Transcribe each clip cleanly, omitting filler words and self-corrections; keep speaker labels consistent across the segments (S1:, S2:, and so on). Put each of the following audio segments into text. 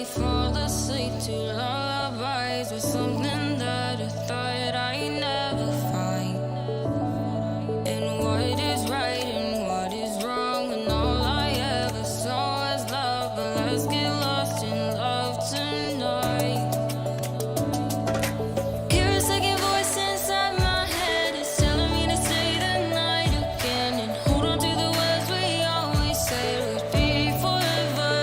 S1: fall asleep to lullabies with something that I thought I'd never find. And what is right and what is wrong, and all I ever saw was love. But let's get lost in love tonight. Hear a second voice inside my head, it's telling me to stay the night again and hold on to the words we always say would be forever,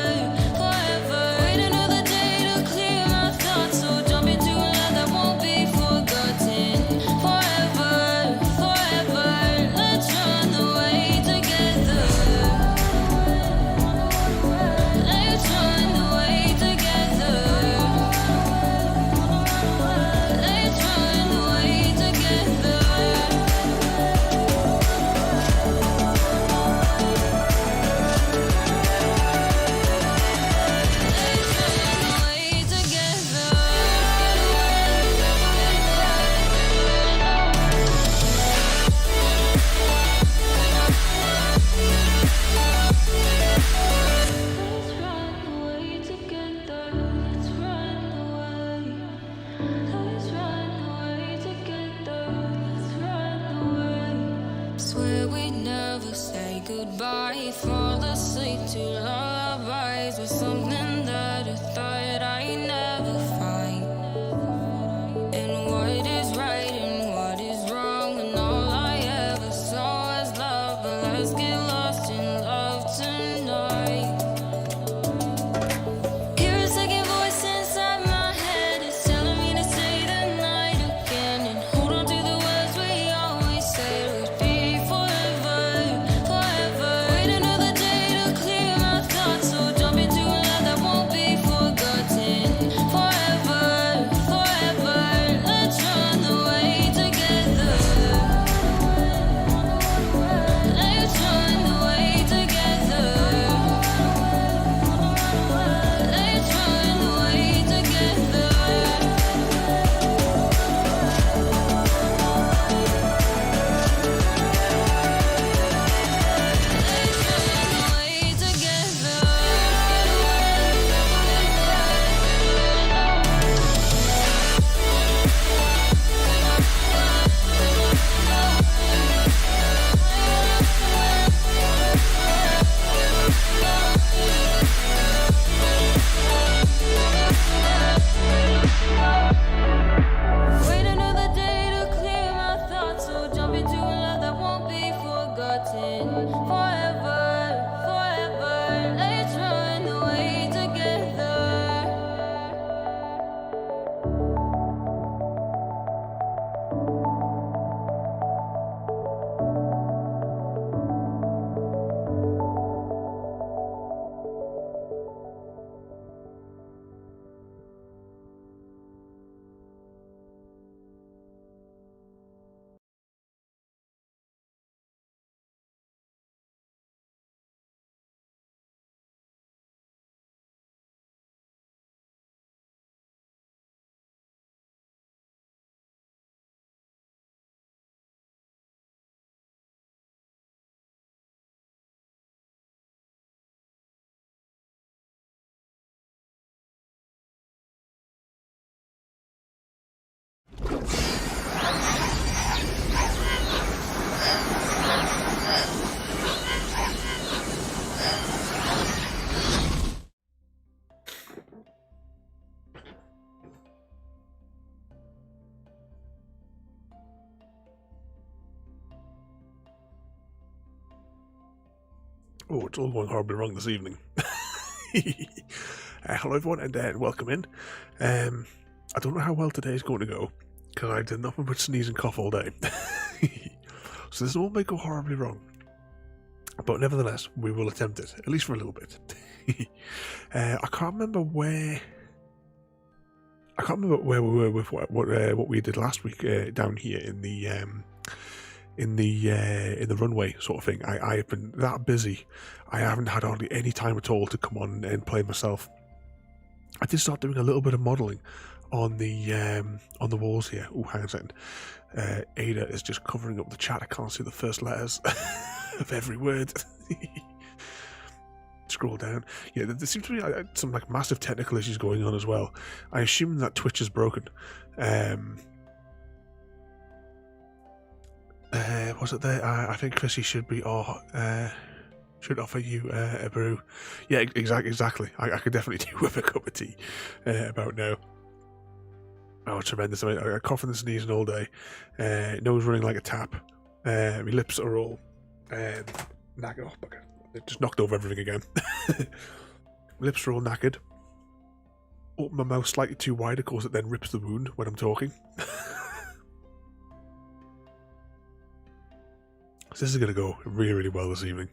S1: forever. Wait another day to clear my thoughts, so jump into a love that won't be forgotten. Forever, forever, let's run away together. Let's run away together. Let's run away together. Swear we'd never say goodbye, fall asleep to lullabies with something that I thought I'd never find. And what is right and what is wrong, and all I ever saw was love. But let's get lost in love tonight. Hear a second voice inside my head, it's telling me to stay the night again and hold on to the words we always say would be forever, forever. Wait another day to clear my thoughts, so jump into a love that won't be forgotten. Forever, forever, let's run away together. Let's run away together. Let's run away together. Wait another day to clear my thoughts, so jump into a love that won't be forgotten. Forever, forever, let's run away together.
S2: Oh, it's all going horribly wrong this evening. Hello everyone, and welcome in. I don't know how well today is going to go, because I did nothing but sneeze and cough all day. So this all may go horribly wrong. But nevertheless, we will attempt it, at least for a little bit. I can't remember where we were with what we did last week down here in the runway sort of thing. I have been that busy. I haven't had hardly any time at all to come on and play myself. I did start doing a little bit of modelling on the walls here. Oh, hang on a second. Ada is just covering up the chat. I can't see the first letters of every word. Scroll down. Yeah, there seems to be some like massive technical issues going on as well. I assume that Twitch is broken. Was it there? I think Chrissy should be. Should offer you a brew. Yeah, exactly. I could definitely do with a cup of tea about now. Oh, tremendous. I got coughing and sneezing all day. Nose running like a tap. My lips are all knackered. Oh, bugger. It just knocked over everything again. Lips are all knackered. Open my mouth slightly too wide, of course it then rips the wound when I'm talking. So this is going to go really, really well this evening.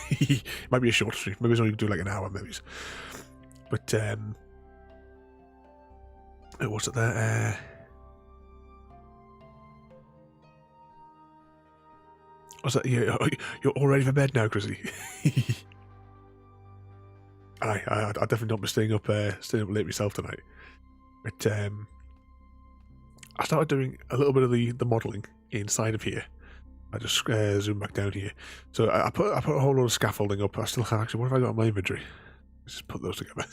S2: It might be a short stream. Maybe it's only do like an hour, maybe. But, what's it there? What's that? You're all ready for bed now, Chrissy? I definitely don't be staying up late myself tonight. But I started doing a little bit of the modelling inside of here. I just zoom back down here. So I put a whole lot of scaffolding up. I still have actually. What have I got in my inventory? Let's just put those together.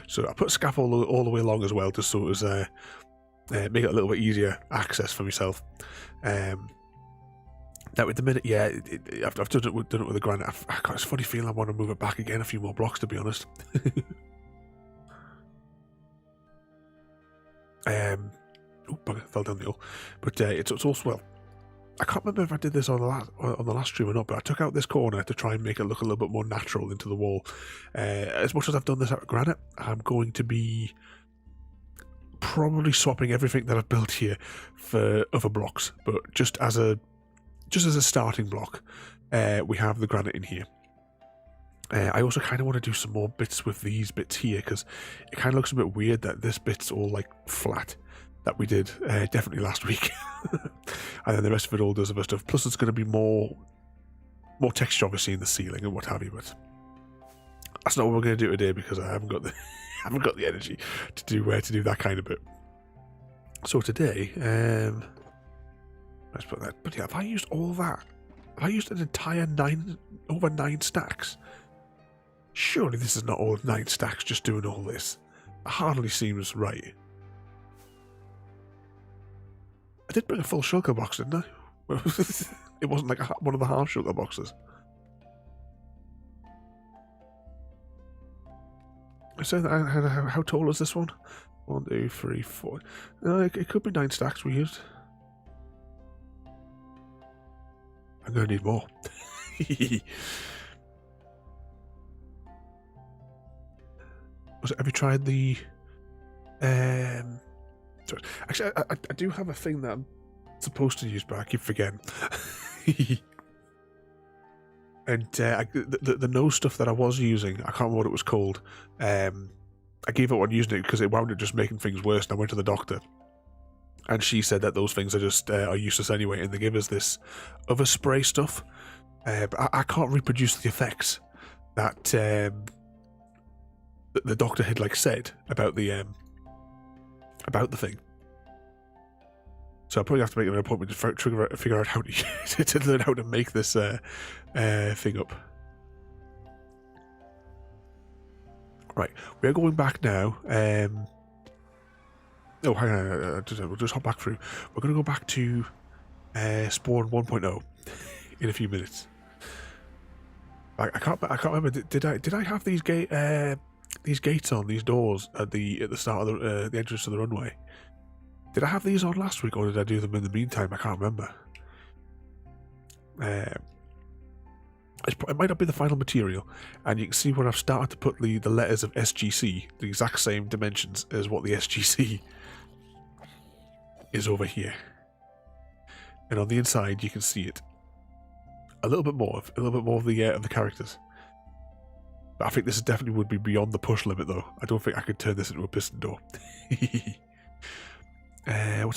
S2: So I put scaffold all the way along as well, just so it was make it a little bit easier access for myself. Now at the minute, yeah, I've done it with the granite. I've got this funny feeling I want to move it back again a few more blocks, to be honest. Oh, bugger, fell down the hole. But it's also, well, I can't remember if I did this on the last stream or not, but I took out this corner to try and make it look a little bit more natural into the wall. As much as I've done this out of granite, I'm going to be probably swapping everything that I've built here for other blocks, but just as a starting block, we have the granite in here. I also kind of want to do some more bits with these bits here, because it kind of looks a bit weird that this bit's all like flat, that we did definitely last week. And then the rest of it all does other stuff. Plus it's going to be more texture obviously in the ceiling and what have you, but that's not what we're going to do today, because I haven't got the energy to do that kind of bit. So today, let's put that. But yeah, have I used all that? Have I used an entire over 9 stacks? Surely this is not all 9 stacks just doing all this. It hardly seems right. I did bring a full sugar box, didn't I? It wasn't like one of the half sugar boxes. So how tall is this one? 1, 2, 3, 4. No, it could be 9 stacks we used. I'm going to need more. Have you tried the... Actually, I do have a thing that I'm supposed to use, but I keep forgetting. And the nose stuff that I was using, I can't remember what it was called. I gave up on using it because it wound up just making things worse, and I went to the doctor. And she said that those things are just are useless anyway, and they give us this other spray stuff. But I can't reproduce the effects that the doctor had like said about the thing. So I'll probably have to make an appointment to figure out how to learn how to make this thing up. Right, we're going back now. Oh, hang on, we'll just hop back through. We're going to go back to spawn 1.0 in a few minutes. I can't remember. Did I have these gates on, these doors at the start of the entrance to the runway? Did I have these on last week, or did I do them in the meantime? I can't remember. It might not be the final material, and you can see where I've started to put the letters of SGC, the exact same dimensions as what the SGC is over here. And on the inside, you can see it a little bit more of the characters. But I think this definitely would be beyond the push limit, though. I don't think I could turn this into a piston door. I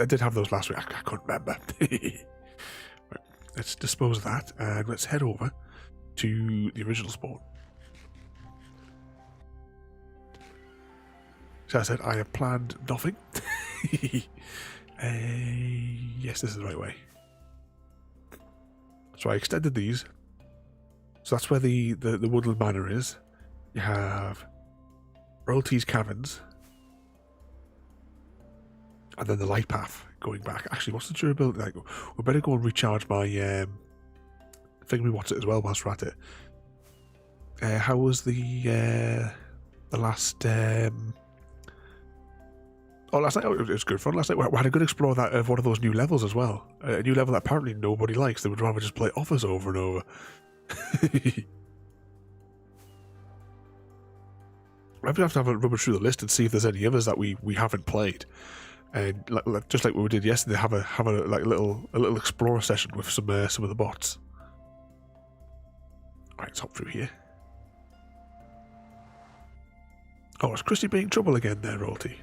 S2: did have those last week. I couldn't remember. Right, let's dispose of that, and let's head over to the original spawn. So I said I have planned nothing. Yes, this is the right way. So I extended these So that's where the woodland manor is. You have Royalties Caverns, and then the light path going back. Actually, what's the durability like? We better go and recharge my thingy what's it as well whilst we're at it. How was the last? Last night it was good fun. Last night we had a good explore that of one of those new levels as well. A new level that apparently nobody likes. They would rather just play offers over and over. Maybe have to have a rummage through the list and see if there's any others that we haven't played. And just like we did yesterday, have a like little explorer session with some of the bots. Alright, let's hop through here. Oh, is Christy being in trouble again there, Royalty?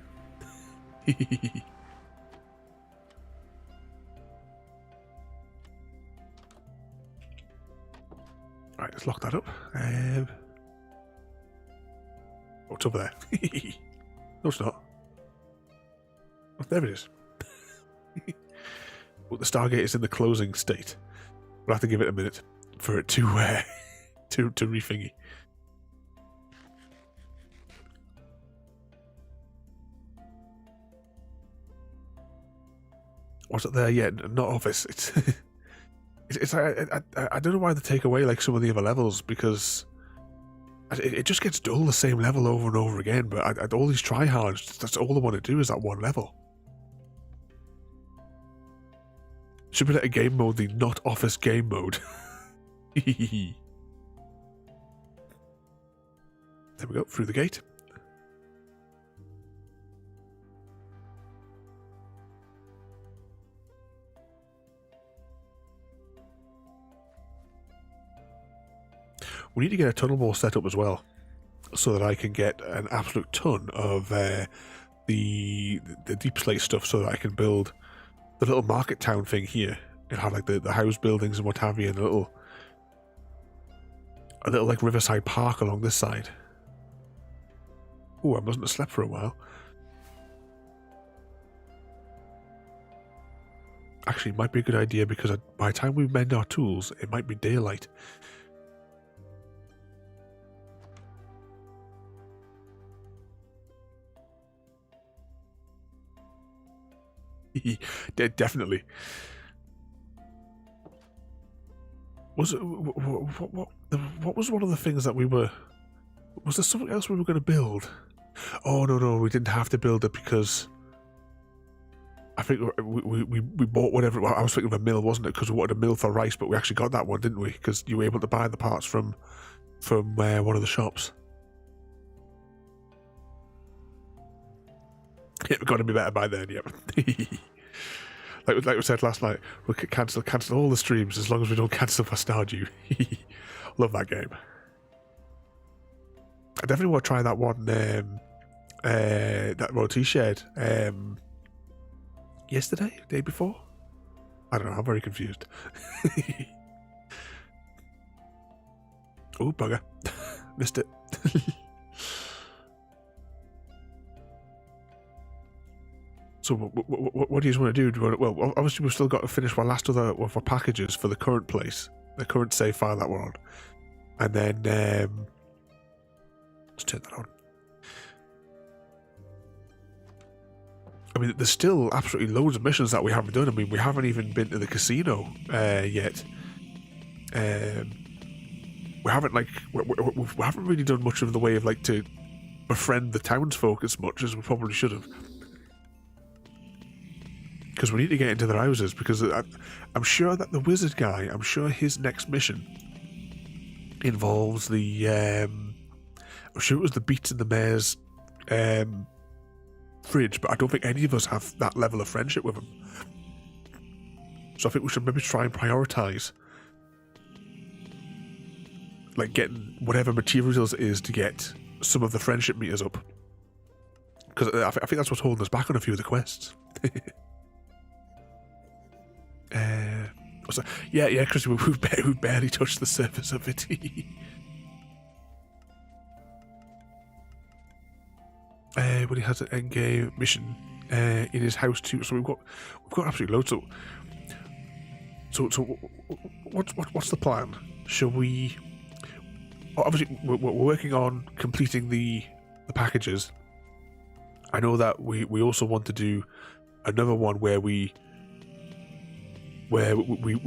S2: Alright, let's lock that up. What's over there? No, it's not. Oh, there it is. Well, the Stargate is in the closing state. We'll have to give it a minute for it to re-thingy. Was it there? Yeah, not office. It's I don't know why they take away like some of the other levels, because it just gets dull the same level over and over again. But all these tryhards, that's all they want to do is that one level. Should be like a game mode, the not office game mode. There we go, through the gate. We need to get a tunnel more set up as well, so that I can get an absolute ton of the deep slate stuff, so that I can build the little market town thing here. It had like the house buildings and what have you, and a little like riverside park along this side. Oh, I mustn't have slept for a while. Actually, it might be a good idea, because by the time we mend our tools, it might be daylight. Definitely. Was it what was one of the things that we were? Was there something else we were going to build? Oh no, we didn't have to build it, because I think we bought whatever. Well, I was thinking of a mill, wasn't it? Because we wanted a mill for rice, but we actually got that one, didn't we? Because you were able to buy the parts from one of the shops. Yeah, we've got to be better by then, yep. like we said last night, we'll cancel all the streams as long as we don't cancel for Stardew. Love that game. I definitely want to try that one that Royalty shared yesterday, day before. I don't know, I'm very confused. Oh, bugger. Missed it. So what do you want to do? Well, obviously we've still got to finish our last other of our packages for the current place, the current save file that we're on, and then let's turn that on. I mean, there's still absolutely loads of missions that we haven't done. I mean, we haven't even been to the casino yet. We haven't we haven't really done much of the way of like to befriend the townsfolk as much as we probably should have. Because we need to get into their houses, because I'm sure that the wizard guy, I'm sure his next mission involves the, I'm sure it was the Beats and the Mayor's fridge, but I don't think any of us have that level of friendship with him. So I think we should maybe try and prioritise, like, getting whatever materials it is to get some of the friendship meters up. Because I think that's what's holding us back on a few of the quests. Yeah, Chris, we've barely touched the surface of it. But he has an endgame mission in his house too. So we've got absolutely loads. So what's the plan? Shall we obviously we're working on completing the packages. I know that we also want to do another one where we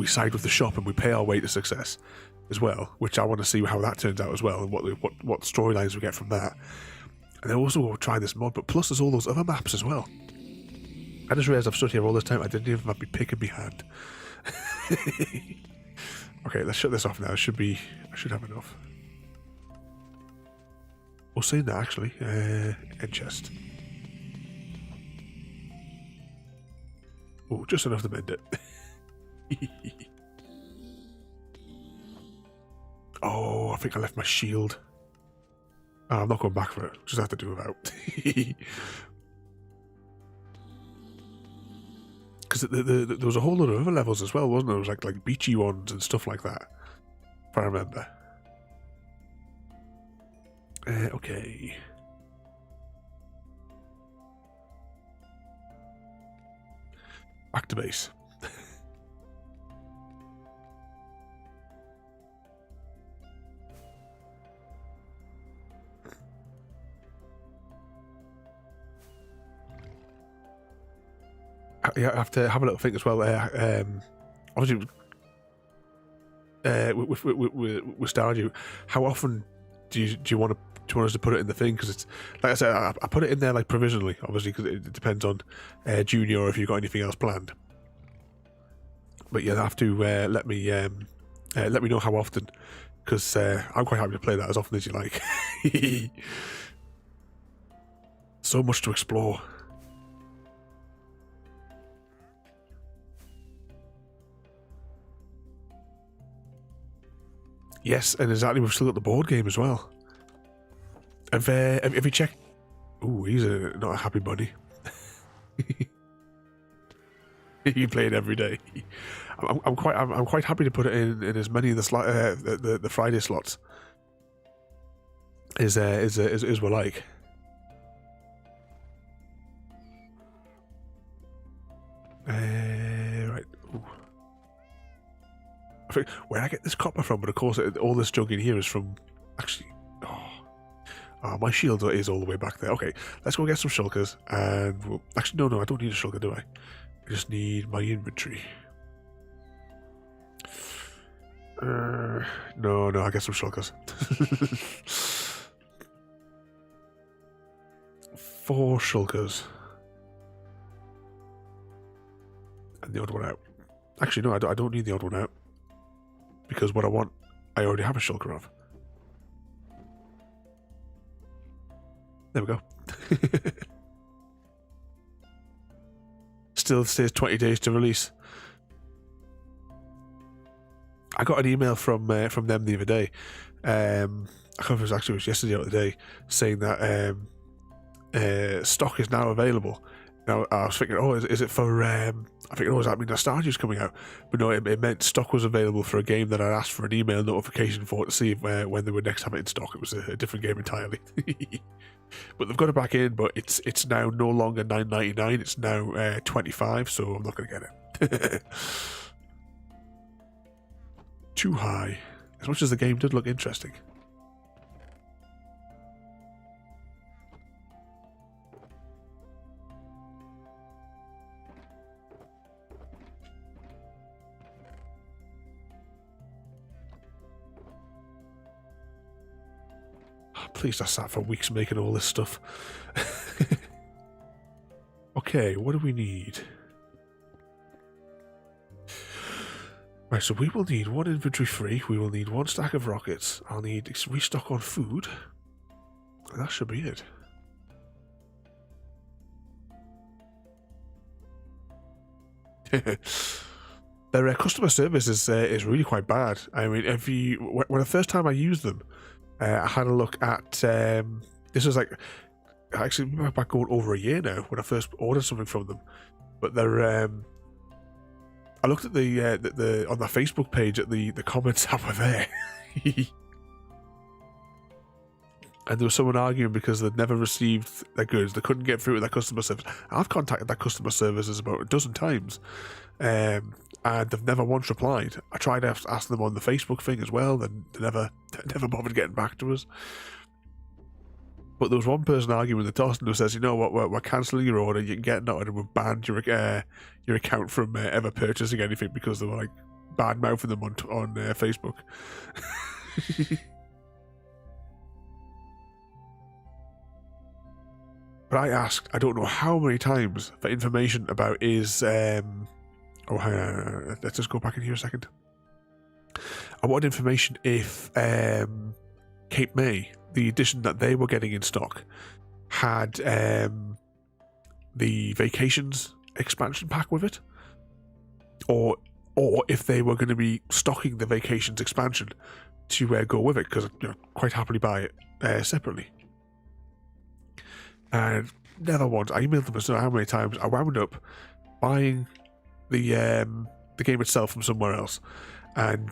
S2: side with the shop and we pay our way to success as well, which I want to see how that turns out as well, and what storylines we get from that. And then also we'll try this mod, but plus there's all those other maps as well. I just realised I've stood here all this time, I didn't even have my pick in my hand. Okay, let's shut this off now. I should have enough. We'll see that actually. End chest. Oh, just enough to mend it. Oh, I think I left my shield. Oh, I'm not going back for it. Just have to do without. Because there was a whole lot of other levels as well, wasn't there? It was like beachy ones and stuff like that, if I remember. Okay. Back to base. Yeah, I have to have a little think as well. Obviously, with Stardew, how often do you want us to put it in the thing? Because it's like I said, I put it in there like provisionally, obviously, because it depends on Junior or if you've got anything else planned. But yeah, have to let me know how often, because I'm quite happy to play that as often as you like. So much to explore. Yes, and exactly, we've still got the board game as well. Have you checked? Ooh, he's not a happy bunny. You play it every day. I'm quite happy to put it in as many of the Friday slots as we like. Right. Ooh. I think where I get this copper from, but of course all this junk in here is from actually. Oh, my shield is all the way back there. Okay, let's go get some shulkers, and we'll, actually no, I don't need a shulker, do I? I just need my inventory. No, I get some shulkers. 4 shulkers. And the odd one out. Actually, no, I don't need the odd one out. Because what I want, I already have a shulker of. There we go. Still stays 20 days to release. I got an email from them the other day. I can't remember if it was yesterday or the day, saying that stock is now available. Now I was thinking, oh, is it for? I think, oh, does that mean Nostalgia's coming out? But no, it meant stock was available for a game that I asked for an email notification for to see if, when they would next have it in stock. It was a different game entirely. But they've got it back in, but it's now no longer $9.99. It's now $25, so I'm not going to get it. Too high. As much as the game did look interesting. Please, I sat for weeks making all this stuff. Okay, what do we need? Right, so we will need 1 inventory free. We will need 1 stack of rockets. I'll need restock on food. And that should be it. Their customer service is really quite bad. I mean, when the first time I used them, I had a look at this was like actually back going over a year now when I first ordered something from them. But they're I looked at the on their Facebook page at the comments that were there, and there was someone arguing because they'd never received their goods. They couldn't get through with their customer service. I've contacted that customer services about a dozen times, and they've never once replied. I tried to ask them on the Facebook thing as well, and they never bothered getting back to us. But there was one person arguing the toss who says, you know what, we're cancelling your order, you can get noted, and we've banned your account from ever purchasing anything because they were like bad mouthing them on Facebook. But I asked, I don't know how many times, for information about is oh, hang on, let's just go back in here a second. I wanted information if Cape May, the edition that they were getting in stock, had the Vacations expansion pack with it, or if they were going to be stocking the Vacations expansion to go with it, because I'd quite happily buy it separately. And never once. I emailed them, I don't know how many times. I wound up buying the game itself from somewhere else, and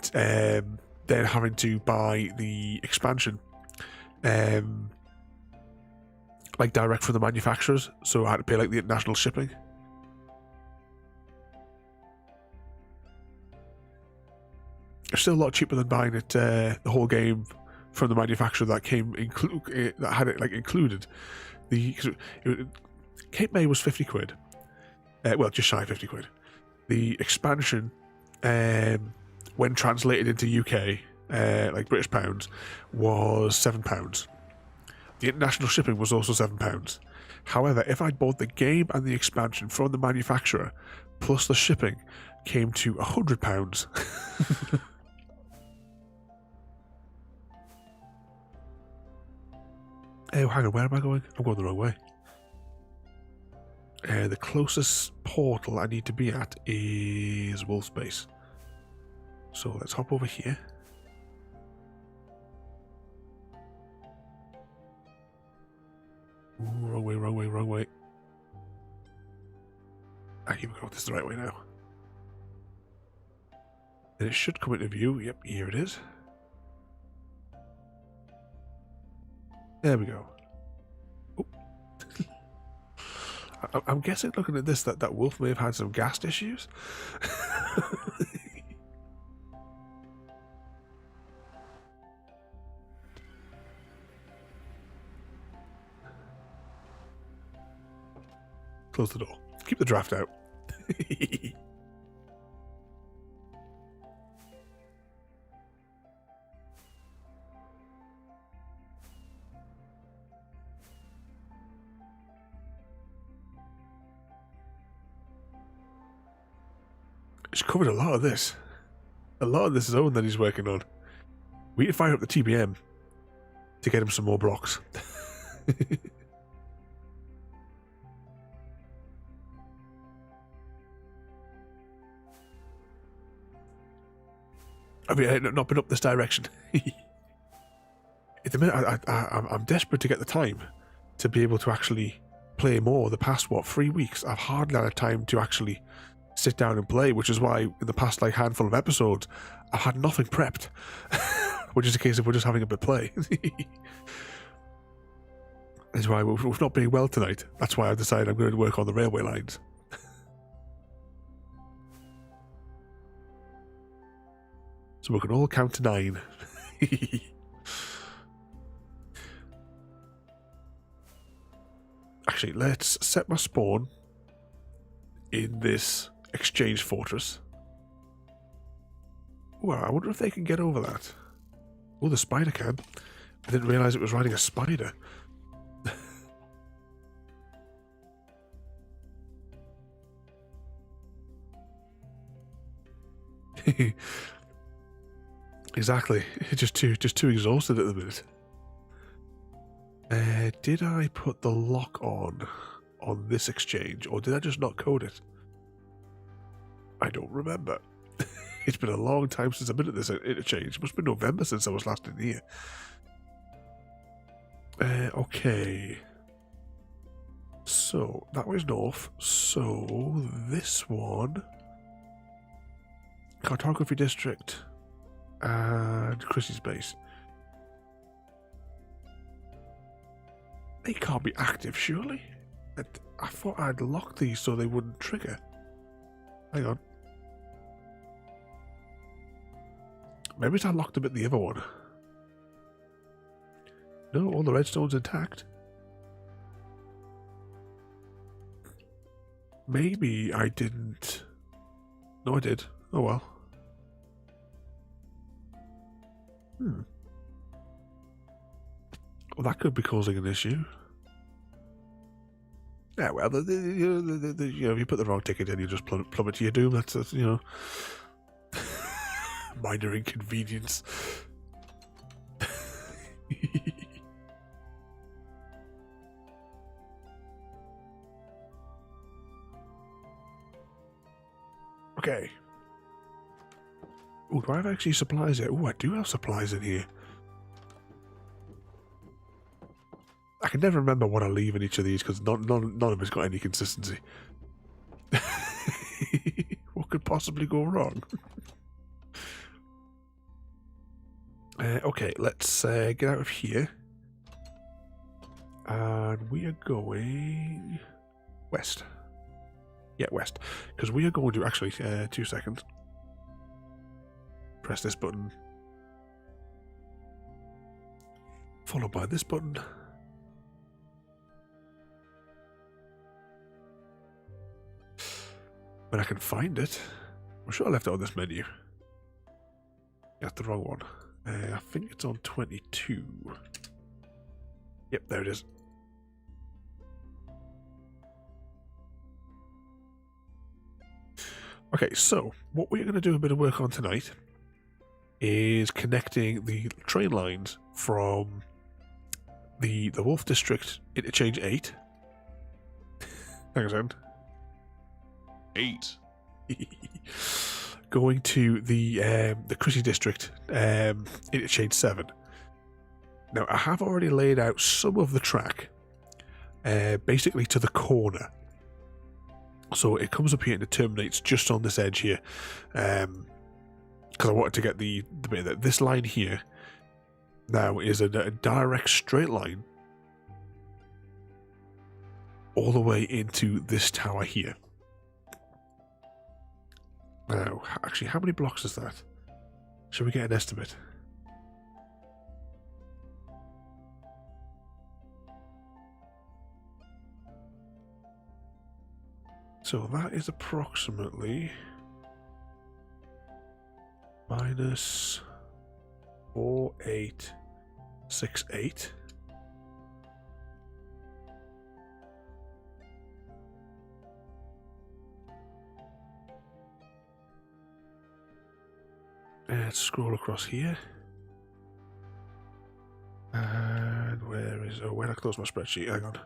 S2: then having to buy the expansion like direct from the manufacturers, so I had to pay like the international shipping. It's still a lot cheaper than buying it the whole game from the manufacturer that came that had it like included. Cape May was 50 quid. Well, just shy of 50 quid. The expansion, when translated into UK, like British pounds, was £7. The international shipping was also £7. However, if I'd bought the game and the expansion from the manufacturer, plus the shipping, came to £100. Oh, hang on, where am I going? I'm going the wrong way. The closest portal I need to be at is Wolf's Base. So let's hop over here. Ooh, wrong way, wrong way, wrong way. Ah, here we go, this is the right way now. And it should come into view. Yep, here it is. There we go. Oh. I'm guessing, looking at this, that Wolf may have had some gas issues. Close the door. Keep the draft out. He's covered a lot of this. A lot of this zone that he's working on. We need to fire up the TBM to get him some more blocks. I mean, I've not been up this direction. At the minute, I'm desperate to get the time to be able to actually play more. The past, 3 weeks, I've hardly had time to actually sit down and play, which is why in the past handful of episodes I've had nothing prepped. Which is a case of we're just having a bit of play. That's why we've not been well tonight. That's why I've decided I'm going to work on the railway lines. So we can all count to 9. Actually, let's set my spawn in this exchange fortress. Well, I wonder if they can get over that. Oh, the spider can. I didn't realise it was riding a spider. Exactly. Just too exhausted at the minute. Did I put the lock on this exchange, or did I just not code it? I don't remember. It's been a long time since I've been at this interchange. It must have been November since I was last in here. Okay. So, that was north. So, this one... Cartography District. And Chrissy's base. They can't be active, surely? I thought I'd locked these so they wouldn't trigger. Hang on. Maybe I locked a bit the other one. No, all the redstone's intact. Maybe I didn't. No, I did. Oh well. Well, that could be causing an issue. Yeah, well, you know, if you put the wrong ticket in, you just plummet to your doom. That's you know, minor inconvenience. Okay. Oh, do I have actually supplies here? Oh, I do have supplies in here. I can never remember what I leave in each of these because none of it's got any consistency. What could possibly go wrong? Okay, let's get out of here. And we are going west. Yeah, west. Because we are going to actually 2 seconds. Press this button. Followed by this button. When I can find it. I'm sure I left it on this menu. That's the wrong one. I think it's on 22. Yep, there it is. Okay, so what we're going to do a bit of work on tonight is connecting the train lines from the Wolf District Interchange 8. Hang on a second.
S3: 8.
S2: Going to the Chrissy District Interchange 7. Now, I have already laid out some of the track, basically to the corner. So it comes up here and it terminates just on this edge here. Because I wanted to get the bit that this line here now is a direct straight line all the way into this tower here. Now, actually, how many blocks is that? Shall we get an estimate? So that is approximately minus 4868. Let's scroll across here. And where is... Oh, when I close my spreadsheet, hang on.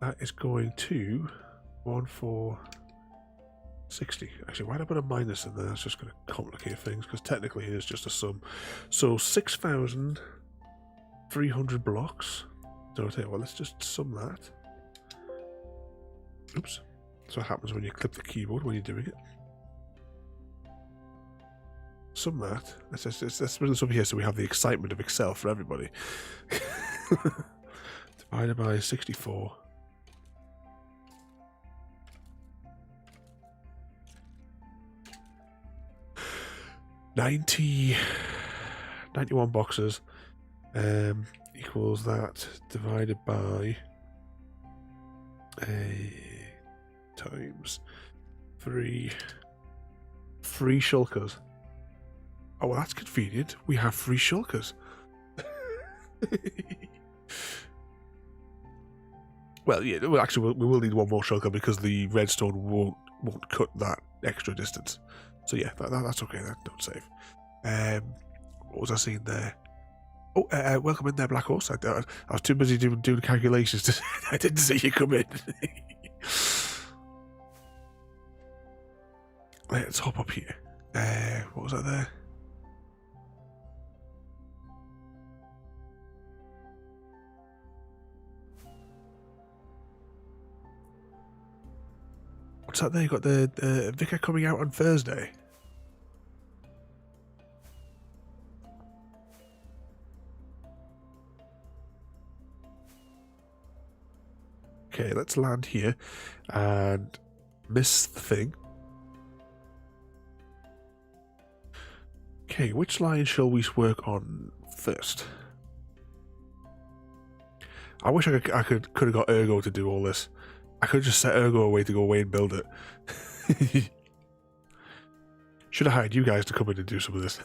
S2: That is going to 1460. Actually, why did I put a minus in there? That's just going to complicate things, because technically it is just a sum. So 6,300 blocks. So I'll tell you what, let's just sum that. Oops. That's what happens when you clip the keyboard when you're doing it. Sum that. Let's bring this up here so we have the excitement of Excel for everybody. Divided by 64. $91 boxes equals that divided by times 3 free shulkers. Oh, well, that's convenient. We have free shulkers. Well, yeah. Well, actually, we will need one more shulker because the redstone won't cut that extra distance. So yeah, that's okay. Don't save. What was I seeing there? Oh, welcome in there, Black Horse. I was too busy doing calculations. I didn't see you come in. Let's hop up here. What was that there? What's that there? You got the Vicar coming out on Thursday. Okay, let's land here and miss the thing. Okay, which line shall we work on first? I wish I could have got Ergo to do all this. I could have just set Ergo away to go away and build it. Should have hired you guys to come in and do some of this.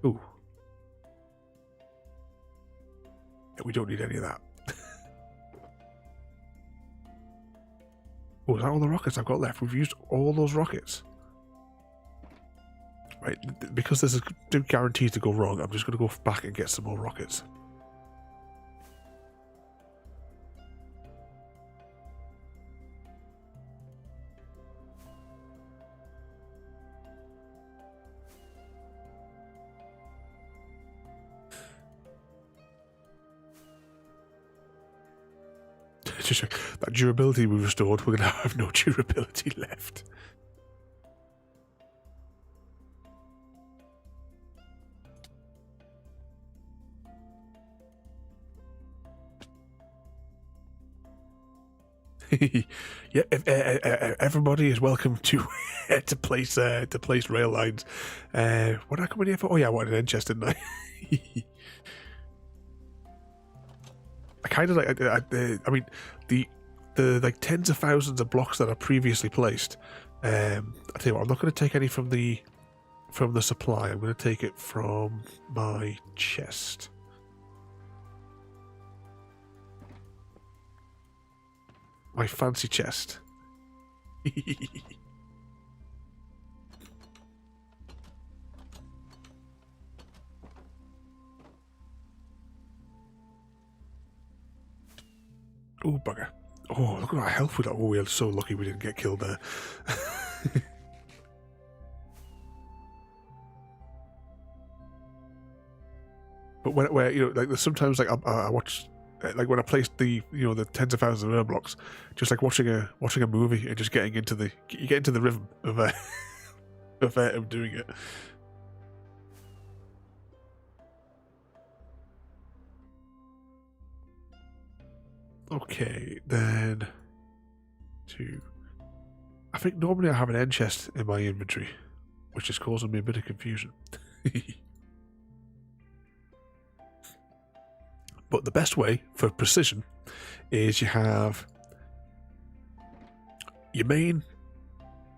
S2: Ooh. Yeah, we don't need any of that. Oh, is that all the rockets I've got left? We've used all those rockets. Right, because there's a guarantee to go wrong, I'm just going to go back and get some more rockets. That durability we restored, we're going to have no durability left. Yeah, everybody is welcome to to place rail lines. What did I come in here for? Oh yeah, I wanted an end chest, didn't I? I kind of like. I mean, the like tens of thousands of blocks that are previously placed. I tell you what, I'm not going to take any from the supply. I'm going to take it from my chest. My fancy chest. Oh, bugger. Oh, look at our health with that. Oh, we are so lucky we didn't get killed there. But when you know, like there's sometimes like I watch, like when I placed the the tens of thousands of air blocks, just like watching a movie and just getting into the you get into the rhythm of of doing it. Okay, then I think normally I have an end chest in my inventory, which is causing me a bit of confusion. But the best way for precision is you have your main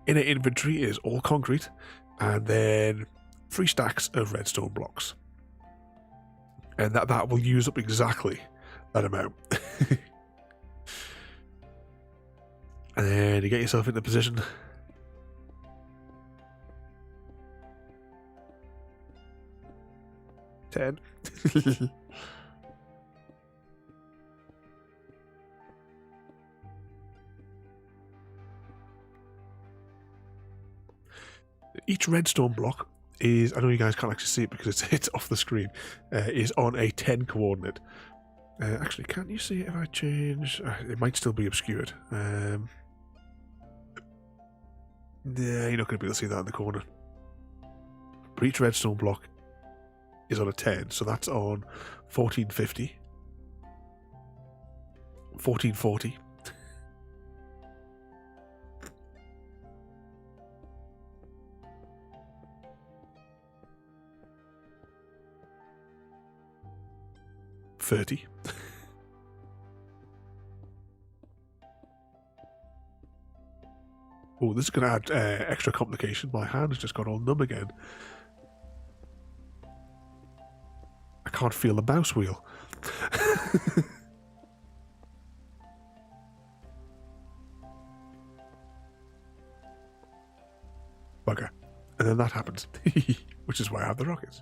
S2: inner inventory is all concrete, and then 3 stacks of redstone blocks, and that will use up exactly that amount. And then you get yourself into position. Ten. Each redstone block is, I know you guys can't actually see it because it's off the screen, is on a 10 coordinate. Actually, can't you see it if I change? It might still be obscured. Yeah, you're not going to be able to see that in the corner. But each redstone block is on a 10, so that's on 1450, 1440, 30. Oh, this is going to add extra complication. My hand has just got all numb again. I can't feel the mouse wheel. Bugger. And then that happens. Which is why I have the rockets.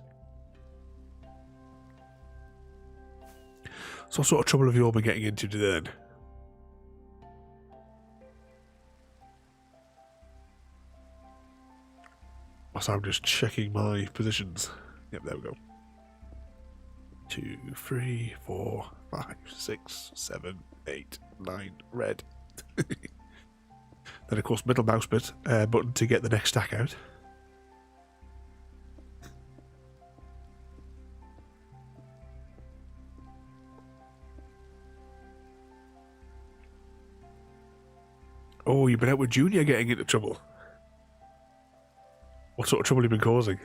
S2: So what sort of trouble have you all been getting into then? So I'm just checking my positions. Yep, there we go. 2, 3, 4, 5, 6, 7, 8, 9, red. Then of course middle mouse button to get the next stack out. Oh, you've been out with Junior getting into trouble. What sort of trouble have you been causing?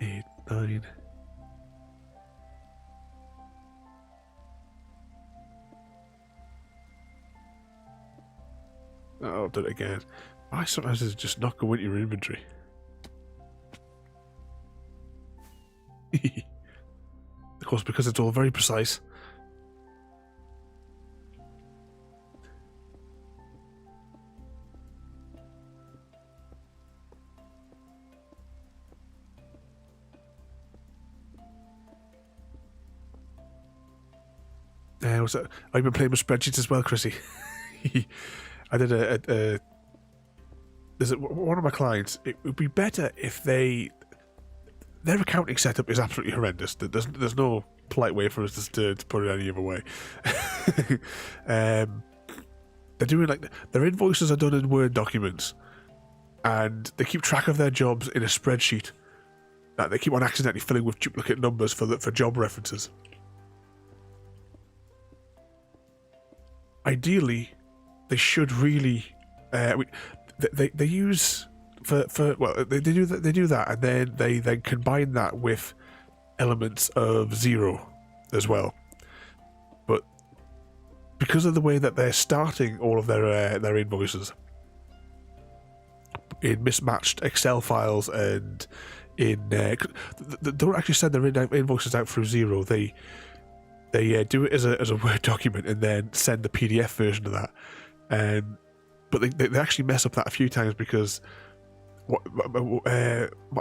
S2: 8, 9. Oh, I've done it again. Why sometimes does it just not go into your inventory? Of course, because it's all very precise. What's that? I've been playing with spreadsheets as well, Chrissy. I did there's one of my clients. It would be better if their accounting setup is absolutely horrendous. There's no polite way for us to put it any other way. They're doing like their invoices are done in Word documents, and they keep track of their jobs in a spreadsheet that they keep on accidentally filling with duplicate numbers for job references. Ideally, they should really they use they do that, and then they combine that with elements of zero as well. But because of the way that they're starting all of their invoices in mismatched Excel files, and in they don't actually send their invoices out through zero. They do it as a Word document and then send the PDF version of that. But they actually mess up that a few times because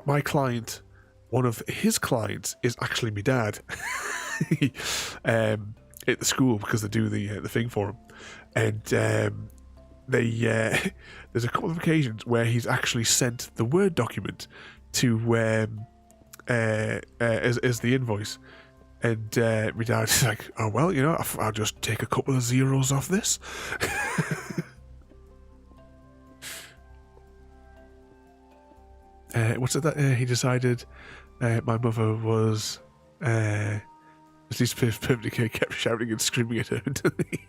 S2: my client, one of his clients, is actually my dad at the school, because they do the thing for him. And there's a couple of occasions where he's actually sent the Word document to as the invoice. And my dad's like, oh, well, you know, I'll just take a couple of zeros off this. What's it that he decided my mother was... at least permanently kept shouting and screaming at her until he...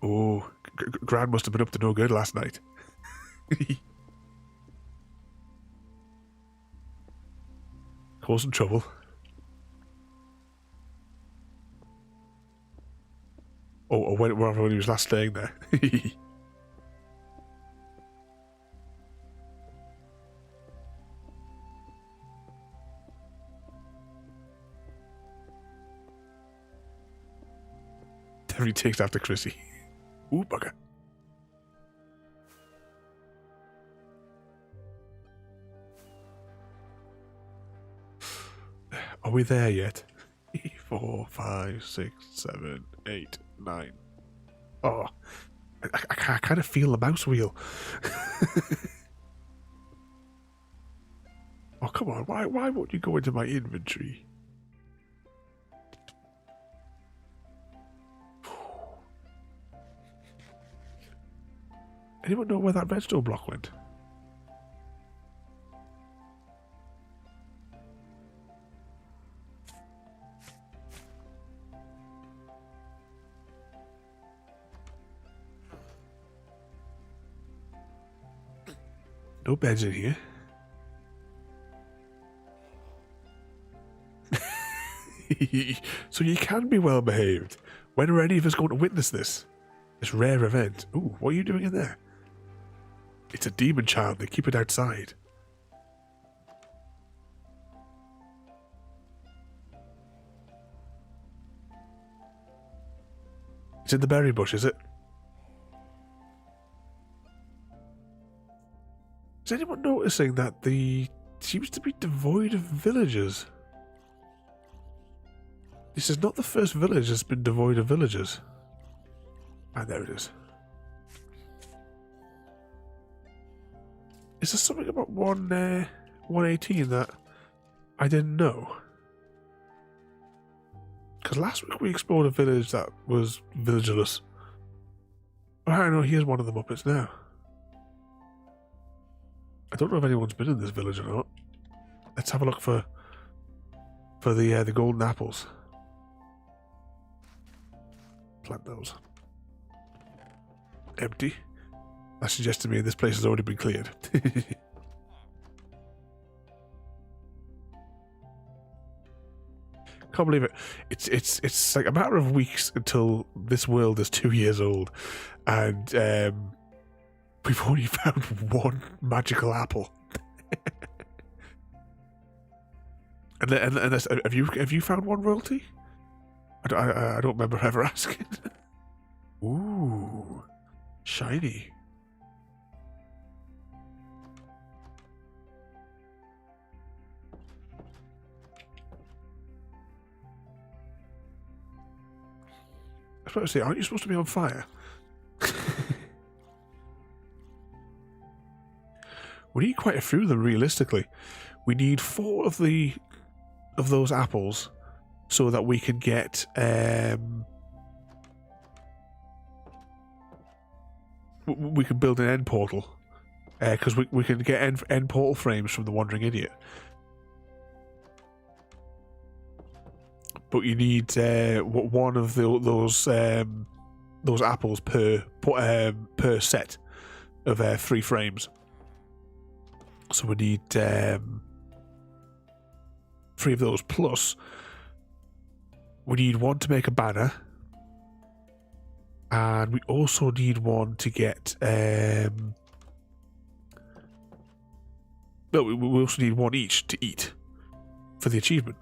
S2: Oh, Gran must have been up to no good last night. Causing trouble. Oh, when he was last staying there. Definitely takes after Chrissy. Ooh, bugger. Are we there yet? 4, 5, 6, 7, 8, 9. Oh, I kind of feel the mouse wheel. Oh, come on. Why won't you go into my inventory? Anyone know where that redstone block went? No beds in here. So you can be well behaved. When are any of us going to witness this? This rare event. Ooh, what are you doing in there? It's a demon child. They keep it outside. It's in the berry bush, is it? Is anyone noticing that seems to be devoid of villagers? This is not the first village that's been devoid of villagers. Ah, there it is. Is there something about 118 that I didn't know? Because last week we explored a village that was villagerless. Oh, I know, here's one of the Muppets now. I don't know if anyone's been in this village or not. Let's have a look for the golden apples. Plant those. empty. That suggests to me this place has already been cleared. Can't believe it. It's like a matter of weeks until this world is 2 years old, and we've only found one magical apple. and have you found one, royalty? I don't remember ever asking. Ooh, shiny. I was about to say, aren't you supposed to be on fire? We need quite a few of them, realistically. We need 4 of those apples so that we can get we can build an end portal, because we can get end portal frames from the Wandering Idiot. But you need one of those apples per set of 3 frames. So we need 3 of those, plus we need 1 to make a banner, and we also need 1 to get no, we also need 1 each to eat for the achievement.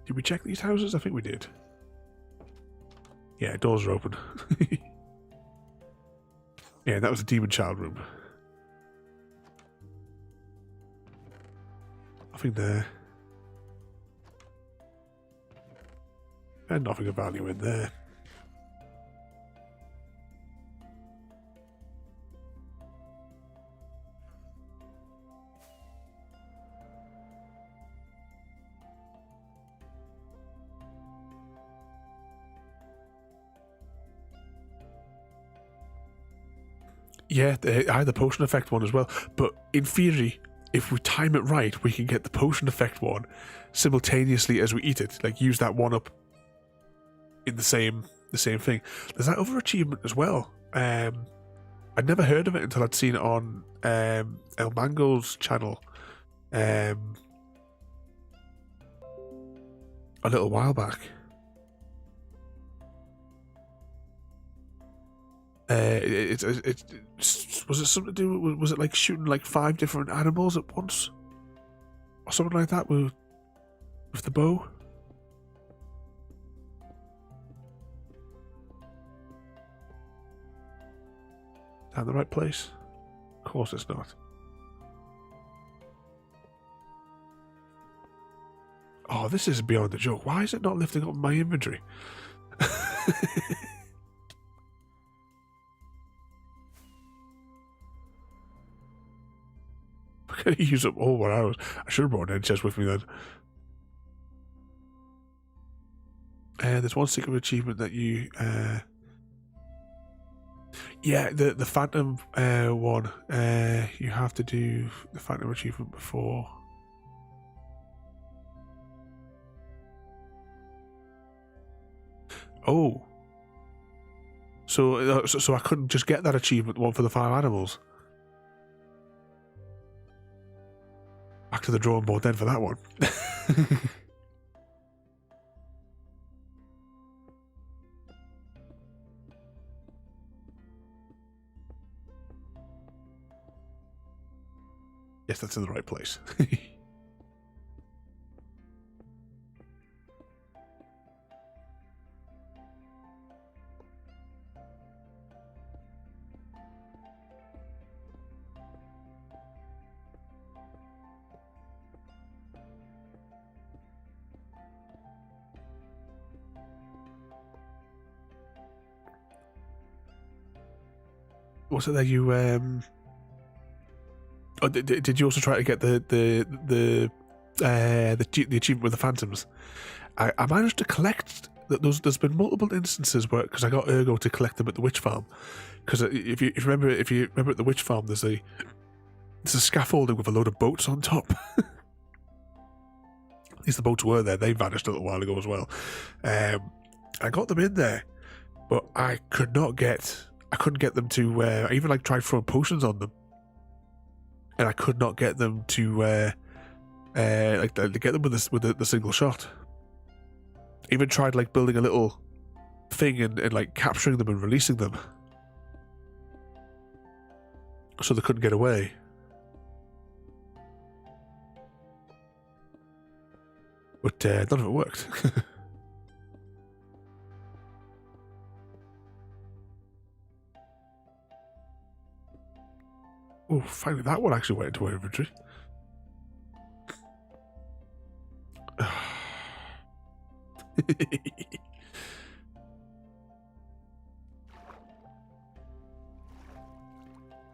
S2: Did we check these houses? I think we did. Yeah, doors are open. Yeah, that was a demon child room. Nothing there. And nothing of value in there. Yeah, I had the potion effect one as well. But in theory, if we time it right, we can get the potion effect one simultaneously as we eat it. Like, use that one up in the same thing. There's that other achievement as well. I'd never heard of it until I'd seen it on El Mango's channel a little while back. Was it something to do? Was it like shooting like 5 different animals at once, or something like that with the bow? Is that the right place? Of course, it's not. Oh, this is beyond the joke. Why is it not lifting up my inventory? I'm going to use up all what I should have brought an end chest with me then. There's one secret achievement that you... yeah, the Phantom one. You have to do the Phantom achievement before... Oh. So I couldn't just get that achievement one for the 5 animals. Back to the drawing board then for that one. Yes, that's in the right place. Was it that you oh, did you also try to get the achievement with the phantoms? I managed to collect there's been multiple instances where, because I got Ergo to collect them at the witch farm, because if you remember at the witch farm there's a scaffolding with a load of boats on top. least the boats were there. They vanished a little while ago as well. I got them in there, but I couldn't get them to. I even like tried throwing potions on them, and I could not get them to to get them with the single shot. Even tried like building a little thing and like capturing them and releasing them, so they couldn't get away. But none of it worked. Oh, finally that one actually went into my inventory.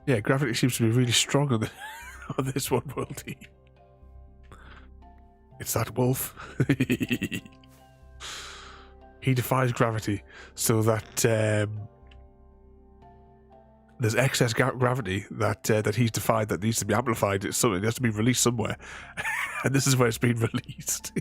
S2: Yeah, gravity seems to be really strong on, on this one, worldy. It's that wolf. He defies gravity, so that there's excess gravity that he's defied that needs to be amplified. It's something that has to be released somewhere, and this is where it's being released.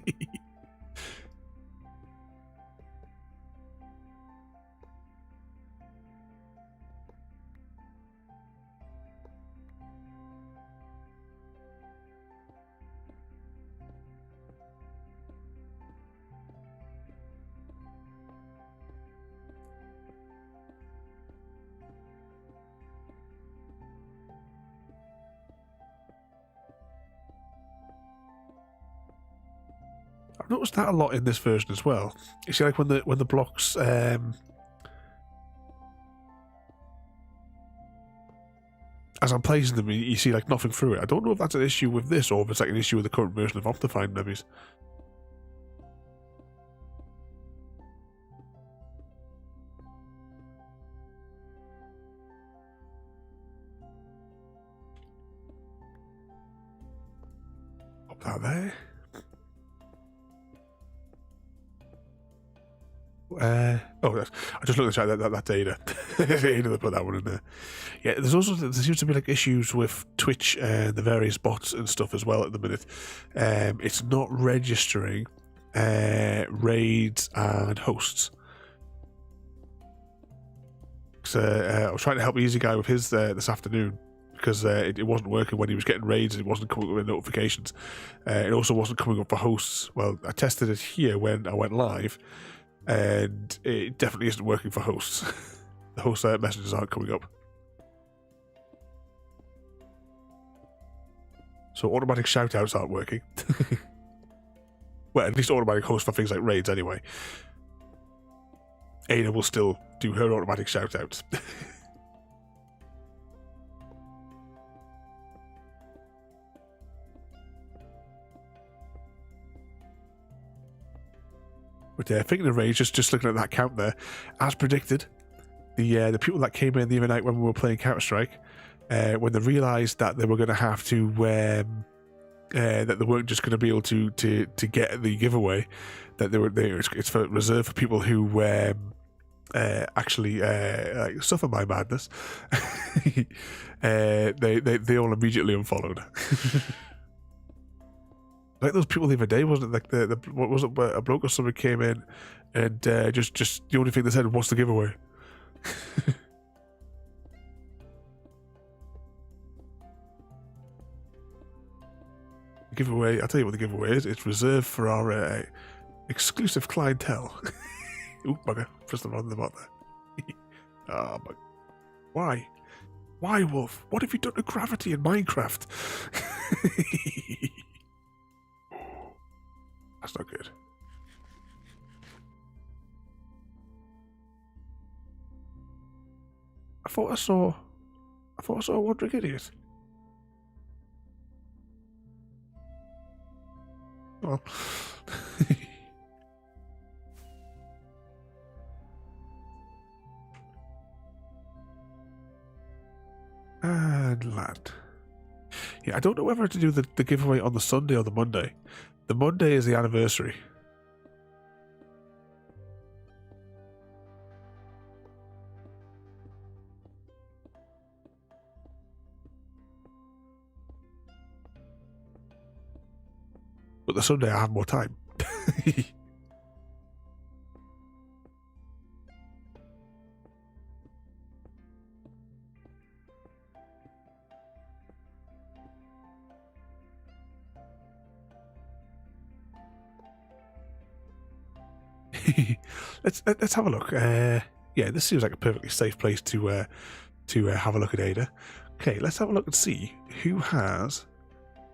S2: I've noticed that a lot in this version as well. You see, like when the blocks as I'm placing them, you see like nothing through it. I don't know if that's an issue with this or if it's like an issue with the current version of Optifine maybe. Pop that there. I just looked at that data. They put that one in there. Yeah, there seems to be like issues with Twitch and the various bots and stuff as well at the minute. It's not registering raids and hosts. So I was trying to help Easy Guy with his this afternoon because it wasn't working when he was getting raids. It wasn't coming up with notifications. It also wasn't coming up for hosts. Well, I tested it here when I went live, and it definitely isn't working for hosts. The host messages aren't coming up. So automatic shoutouts aren't working. Well, at least automatic hosts for things like raids anyway. Ada will still do her automatic shoutouts. But thinking of raids, just looking at that count there, as predicted, the people that came in the other night when we were playing Counter-Strike, when they realised that they were going to have to, that they weren't just going to be able to get the giveaway, that it's for reserved for people who actually suffer my madness. They all immediately unfollowed. Like those people the other day, wasn't it? Like what was it? A bloke or somebody came in, and just the only thing they said, "What's the giveaway?" The giveaway. I'll tell you what the giveaway is. It's reserved for our exclusive clientele. Ooh, bugger! Press the wrong button there. Ah, but why? Why, Wolf? What have you done to gravity in Minecraft? That's not good. I thought I saw a wandering idiot. Well. And land. Yeah, I don't know whether to do the giveaway on the Sunday or the Monday. The Monday is the anniversary. but the Sunday I have more time. Let's have a look. Yeah, this seems like a perfectly safe place to have a look at Ada. Okay, let's have a look and see who has.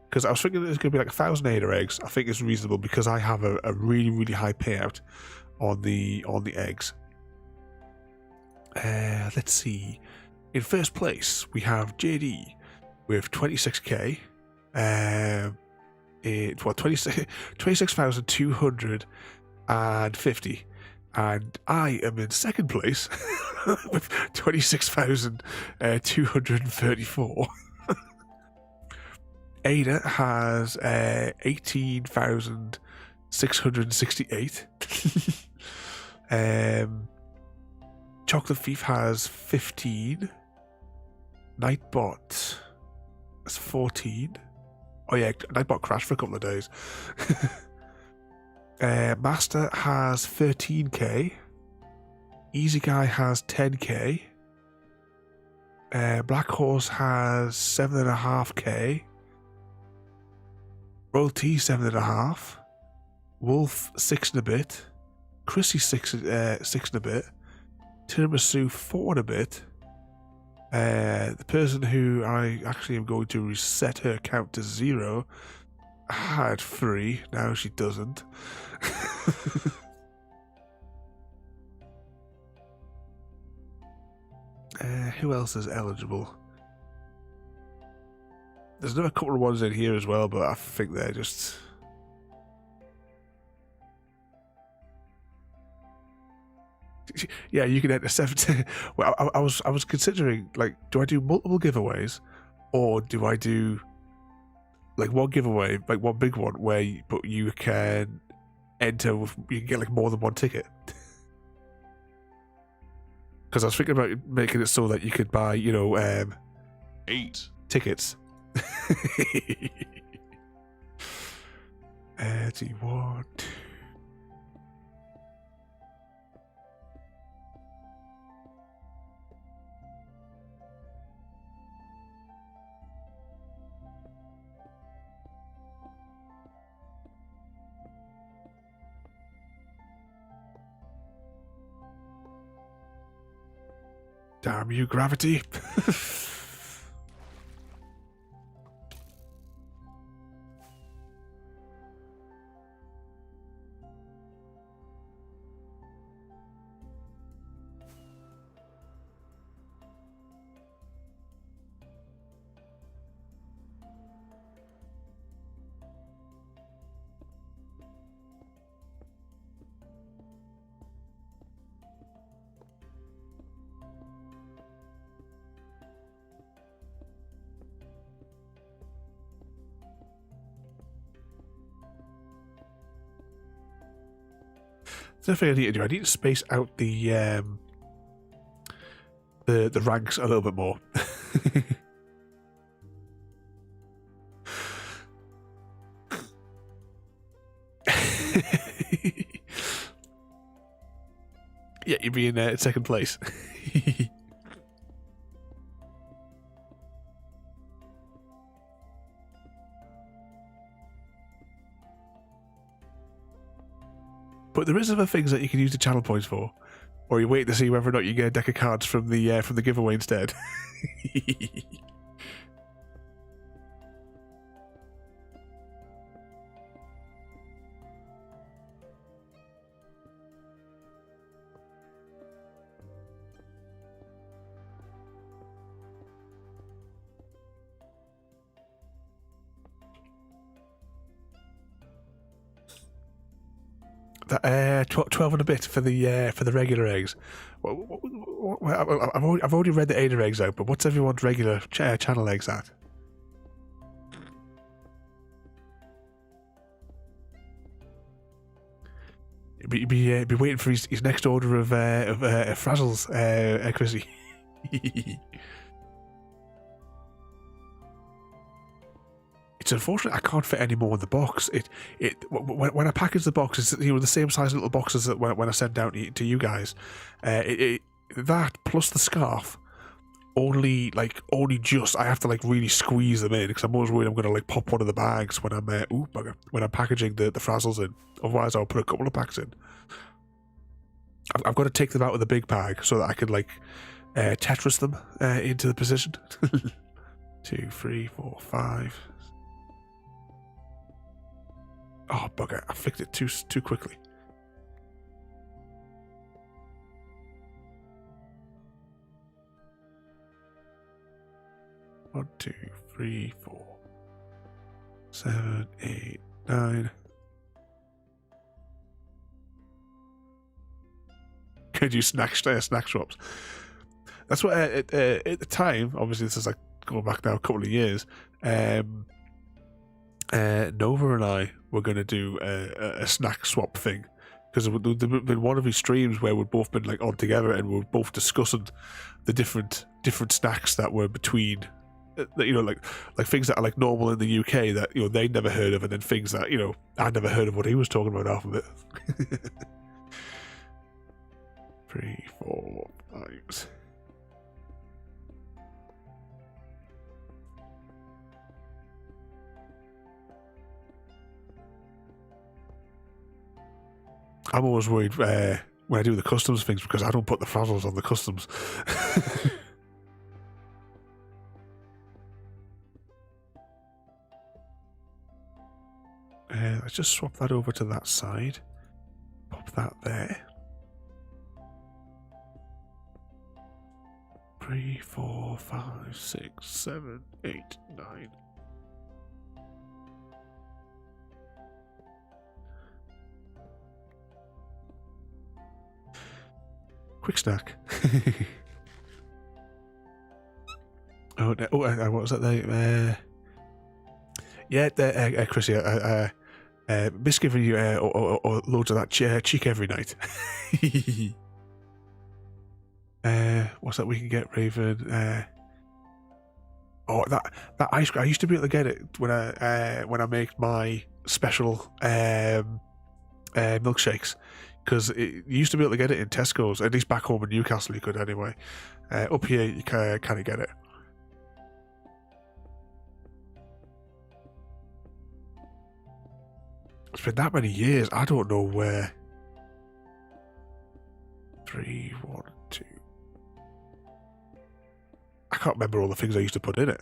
S2: Because I was thinking there's going to be like 1,000 Ada eggs. I think it's reasonable because I have a really, really high payout on the eggs. Let's see. In first place, we have JD with 26k. It's what 26,250, and I am in second place with 26,234. Ada has 18,668. Chocolate Thief has 15. Nightbot has 14. Oh yeah, Nightbot crashed for a couple of days. Master has 13k. Easy Guy has 10k. Black Horse has 7.5k. Roll T 7.5. Wolf 6 and a bit. Chrissy 6 and a bit. Tiramisu 4 and a bit. The person who I actually am going to reset her count to 0 had 3. Now she doesn't. Who else is eligible? There's another couple of ones in here as well, but I think they're just. Yeah, you can enter 7. Well, I was considering, like, do I do multiple giveaways, or do I do like one giveaway, like one big one, where you can enter you can get like more than one ticket. Because I was thinking about making it so that you could buy,
S3: 8.
S2: tickets. Let's see, 1, 2. Damn you, gravity. That's the thing I need to do. I need to space out the ranks a little bit more. Yeah, you'd be in second place. But there is other things that you can use the channel points for, or you wait to see whether or not you get a deck of cards from the giveaway instead. That 12 and a bit for the regular eggs. I've already read the Ada eggs out, but what's everyone's regular channel eggs at? Be waiting for his next order of Frazzles, Chrissy. it's unfortunate I can't fit any more in the box. When I package the box, it's the same size little boxes that when I send down to you guys. That plus the scarf only just I have to really squeeze them in because I'm always worried I'm gonna pop one of the bags when I'm when I'm packaging the frazzles in. Otherwise, I'll put a couple of packs in. I've got to take them out of the big bag so that I can Tetris them into the position. 2, 3, 4, 5. Oh bugger! I flicked it too quickly. One, 2, 3, 4, 7, 8, 9. Could you snack swaps? That's what at the time. Obviously, this is going back now a couple of years. Nova and I were going to do a snack swap thing because there'd been one of these streams where we'd both been on together and we were both discussing the different snacks that were between. Things that are normal in the UK that they'd never heard of, and then things that I'd never heard of what he was talking about half of it. 3, 4, 5. I'm always worried when I do the customs things because I don't put the frazzles on the customs. Let's just swap that over to that side. Pop that there. 3, 4, 5, 6, 7, 8, 9. Quick snack. What was that there? Chrissy, miss giving you loads of that cheek every night. What's that we can get, Raven? That ice cream. I used to be able to get it when I make my special milkshakes, because you used to be able to get it in Tesco's. At least back home in Newcastle, you could anyway. Up here, you kind of get it. It's been that many years. I don't know where. 3, 1, 2. I can't remember all the things I used to put in it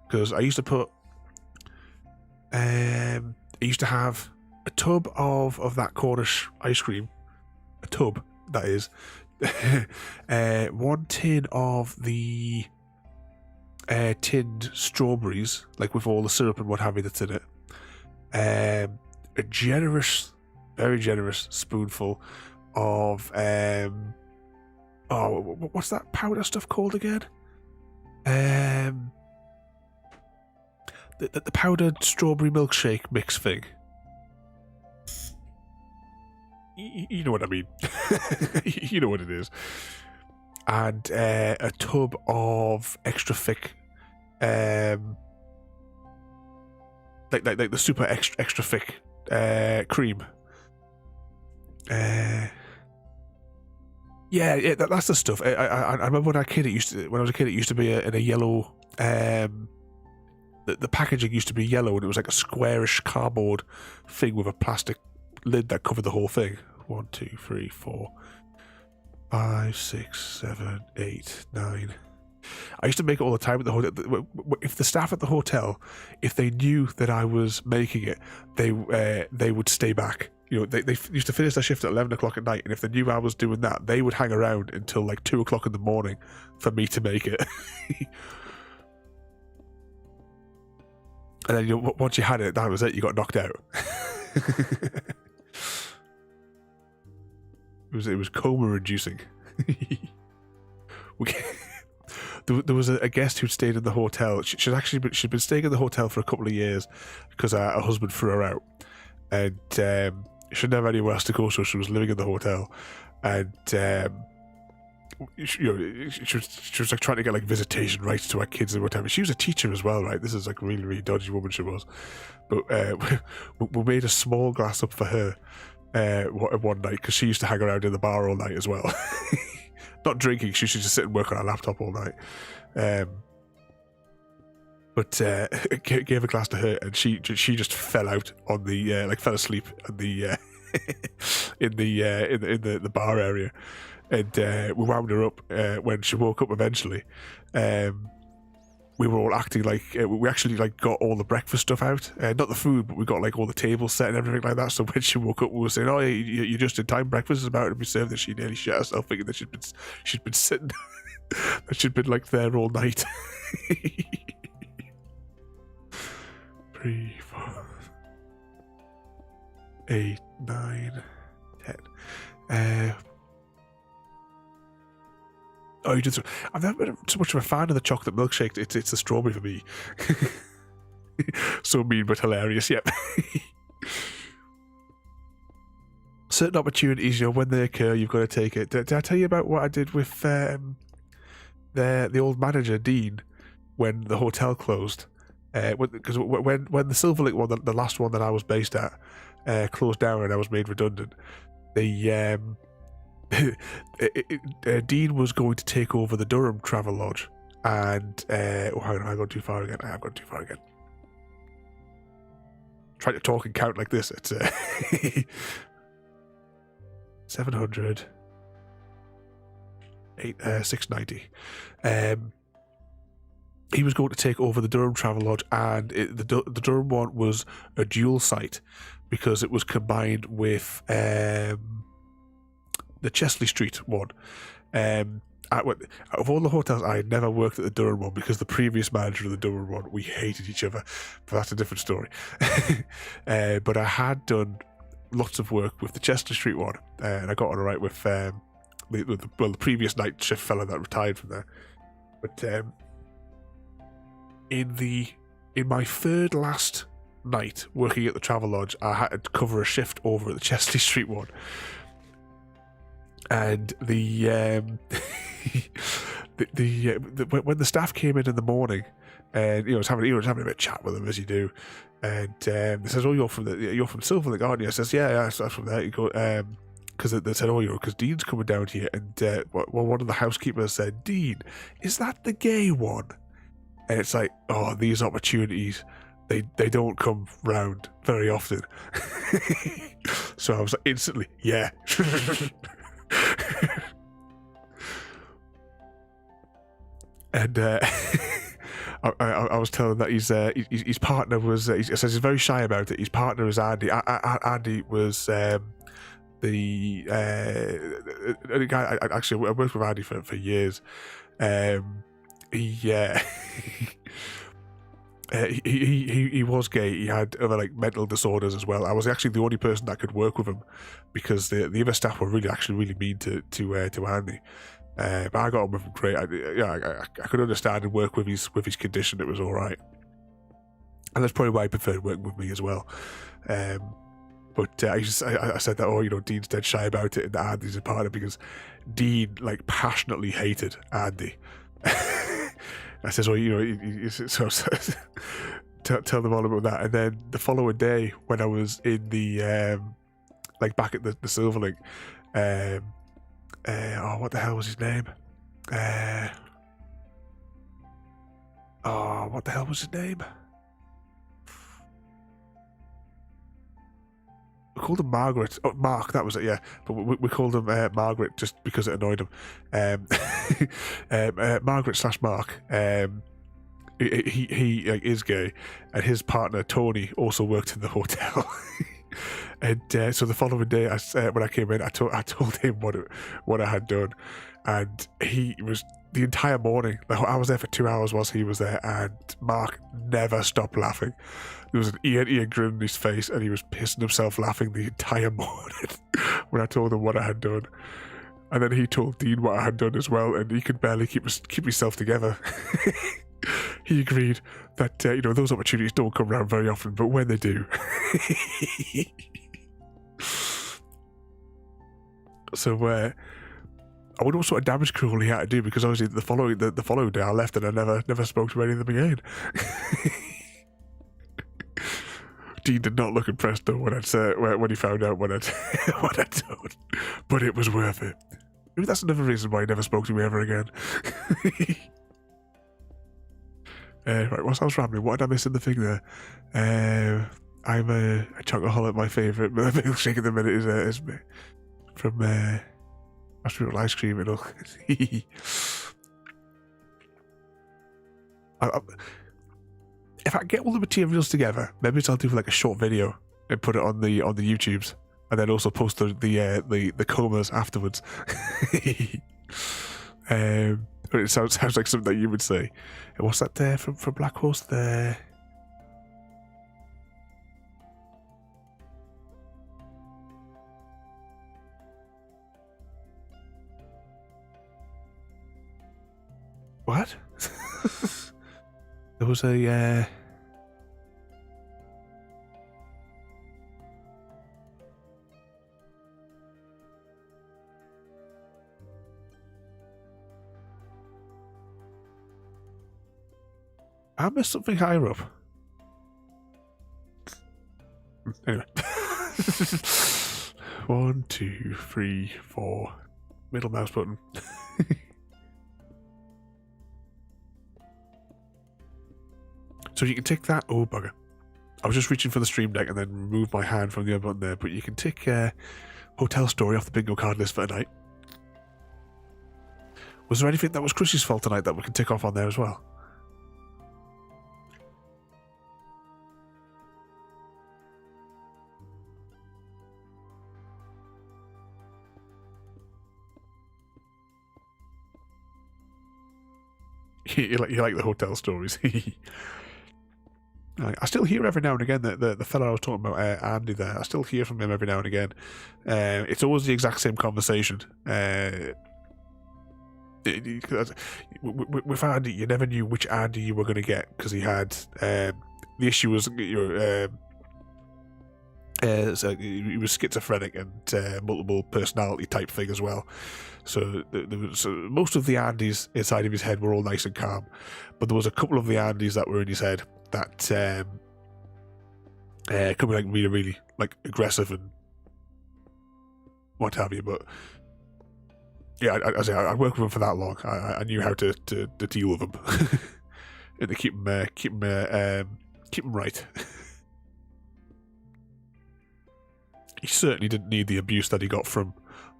S2: because I used to put. I used to have a tub of that Cornish ice cream. A tub, that is. 1 tin of the tinned strawberries, with all the syrup and what have you that's in it. A generous, very generous spoonful of what's that powder stuff called again? The powdered strawberry milkshake mix thing. You know what I mean. You know what it is. And a tub of extra thick, like the super extra thick cream. That's the stuff. I remember when I was a kid, it used to be in a yellow. The packaging used to be yellow, and it was like a squarish cardboard thing with a plastic lid that covered the whole thing. 1, 2, 3, 4, 5, 6, 7, 8, 9. I used to make it all the time at the hotel. If the staff at the hotel, if they knew that I was making it, they would stay back. They used to finish their shift at 11 o'clock at night, and if they knew I was doing that, they would hang around until 2 o'clock in the morning for me to make it. And then once you had it, that was it. You got knocked out. It was coma inducing. There was a guest who'd stayed in the hotel. She'd been staying in the hotel for a couple of years because her husband threw her out, and she didn't have anywhere else to go, so she was living in the hotel. And she was like trying to get like visitation rights to our kids and whatever. She was a teacher as well, right? This is like really, really dodgy woman she was. But we made a small glass up for her one night because she used to hang around in the bar all night as well. Not drinking, she used to just sit and work on her laptop all night. But gave a glass to her, and she just fell out on the fell asleep on the in the bar area, and we wound her up when she woke up eventually. We were all acting like we actually like got all the breakfast stuff out, not the food, but we got like all the tables set and everything like that. So when she woke up, we were saying, "Oh, you're just in time. Breakfast is about to be served." And she nearly shit herself, thinking that she'd been sitting, that she'd been like there all night. 3, 4, 8, 9, 10. Oh, you did. I've never been so much of a fan of the chocolate milkshake. It's the strawberry for me. So mean but hilarious. Yep. Certain opportunities, when they occur, you've got to take it. Did I tell you about what I did with the old manager Dean when the hotel closed? Because when the Silverlink one, the last one that I was based at, closed down and I was made redundant, the Dean was going to take over the Durham Travel Lodge, and hang on, I gone too far again. I have gone too far again. Trying to talk and count like this, it's 700, 690. He was going to take over the Durham Travel Lodge, and the Durham one was a dual site because it was combined with the Chesley Street one. Out of all the hotels, I had never worked at the Durham one because the previous manager of the Durham one, we hated each other, but that's a different story. But I had done lots of work with the Chesley Street one, and I got on alright with the previous night shift fella that retired from there. But in my third last night working at the Travel Lodge, I had to cover a shift over at the Chesley Street one. And when the staff came in the morning, and I was having a bit of chat with them as you do, and they says, "Oh, you're from Silverlink, aren't you?" I says, "Yeah, that's from there." You go, because they said, "Oh, because Dean's coming down here," and one of the housekeepers said, "Dean, is that the gay one?" And it's like, oh, these opportunities, they don't come round very often. So I was like, instantly, yeah. And I was telling that his partner was. He says he's very shy about it. His partner is Andy. Andy was the guy. I worked with Andy for years. He was gay. He had other like mental disorders as well. I was actually the only person that could work with him because the other staff were really mean to Andy. But I got on with him great. I could understand and work with his condition. It was all right, and that's probably why he preferred working with me as well. But I said that Dean's dead shy about it, and Andy's a partner because Dean like passionately hated Andy. I says, "Well, so tell them all about that." And then the following day, when I was in the back at the Silverlink, what the hell was his name? What the hell was his name? We called him Margaret. Oh, Mark, that was it, yeah. But we called him Margaret just because it annoyed him. Margaret/Mark. He is gay, and his partner Tony also worked in the hotel. And so the following day, when I came in, I told him what I had done, and he was the entire morning. I was there for 2 hours whilst he was there, and Mark never stopped laughing. There was an ear grin on his face, and he was pissing himself laughing the entire morning when I told him what I had done. And then he told Dean what I had done as well, and he could barely keep himself together. He agreed that those opportunities don't come around very often, but when they do. So I wonder what sort of damage control he had to do, because obviously the following day I left and I never spoke to any of them again. Dean did not look impressed though when he found out what I'd what I'd done, but it was worth it. Maybe that's another reason why he never spoke to me ever again. Right, whilst I was rambling, what did I miss in the thing there? I'm a chocoholic. My favourite milkshake at the minute is from Astral Ice Cream. If I get all the materials together, maybe I'll do like a short video and put it on the YouTubes, and then also post the comas afterwards. But it sounds like something that you would say. What's that there from Black Horse there? What? There was a I missed something higher up. Anyway. 1, 2, 3, 4. Middle mouse button. So you can tick that. Oh, bugger. I was just reaching for the stream deck and then remove my hand from the other button there, but you can tick Hotel Story off the bingo card list for tonight. Was there anything that was Chrissy's fault tonight that we can tick off on there as well? you like the hotel stories. I still hear every now and again that the fellow I was talking about, Andy there, I still hear from him every now and again. It's always the exact same conversation. With Andy, you never knew which Andy you were going to get, because he had the issue was so he was schizophrenic and multiple personality type thing as well. So most of the Andys inside of his head were all nice and calm, but there was a couple of the Andys that were in his head that could be like really like aggressive and what have you. But yeah, I worked with him for that long. I knew how to deal with him and to keep him right. He certainly didn't need the abuse that he got from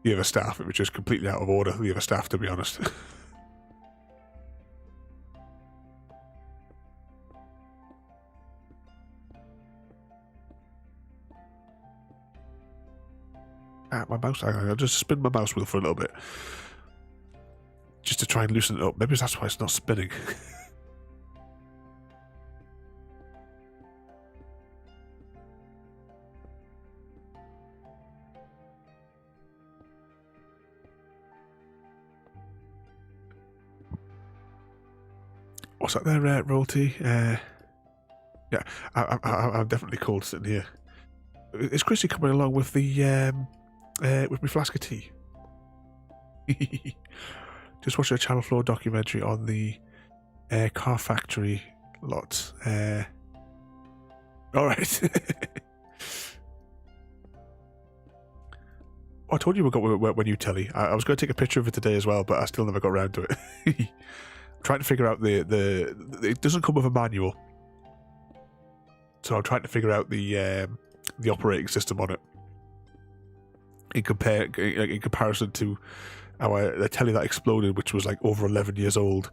S2: the other staff. It was just completely out of order, the other staff, to be honest. My mouse, I'll just spin my mouse wheel for a little bit. Just to try and loosen it up. Maybe that's why it's not spinning. What's that there, Royalty? Yeah, I'm definitely cold sitting here. Is Chrissy coming along with the with my flask of tea? Just watched a Channel 4 documentary on the car factory lot. All right. I told you we got when you telly. I was going to take a picture of it today as well, but I still never got around to it. Trying to figure out it doesn't come with a manual, so I'm trying to figure out the operating system on it in comparison to the telly that exploded, which was like over 11 years old,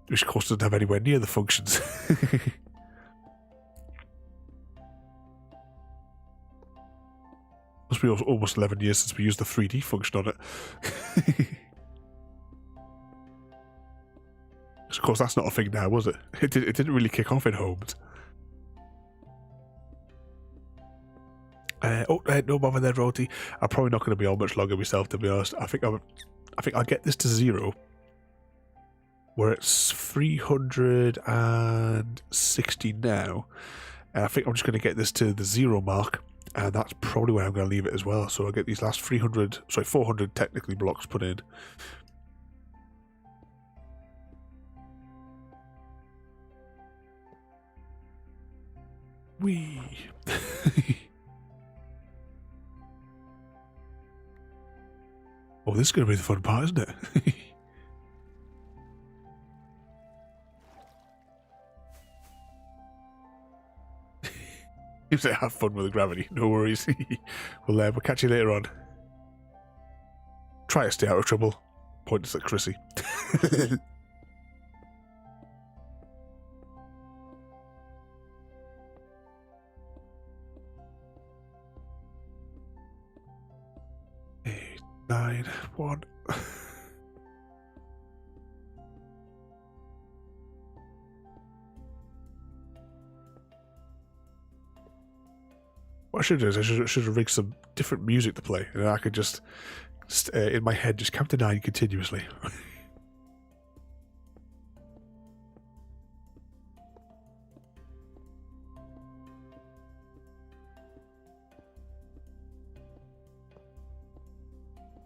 S2: which of course doesn't have anywhere near the functions. Must be almost 11 years since we used the 3D function on it. Of course, that's not a thing now, was it? It didn't really kick off in homes. No bother there, Roti. I'm probably not going to be on much longer myself, to be honest. I think I'll get this to 0. We're at 360 now, and I think I'm just going to get this to the 0 mark, And that's probably where I'm going to leave it as well. So I'll get these last 400 technically blocks put in. Whee! Oh, this is going to be the fun part, isn't it? You say have fun with the gravity, no worries. We'll catch you later on. Try to stay out of trouble. Points at Chrissy. Eight, 9, 1. What I should do is I should have rigged some different music to play, and I could just in my head just count to 9 continuously.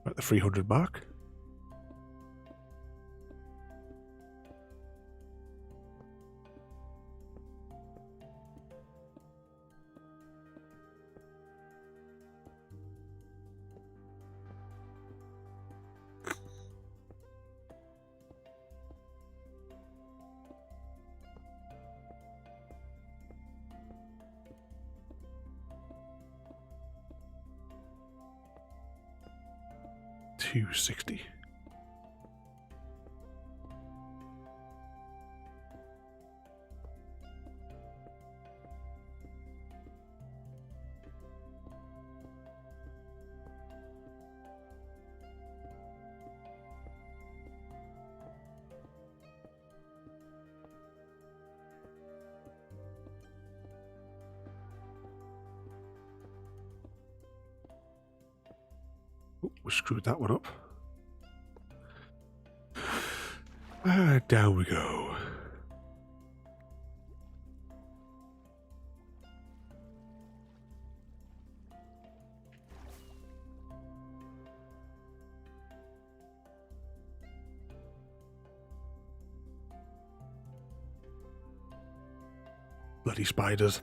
S2: At the 300 mark. $260. Oh, we screwed that one up. Down we go. Bloody spiders.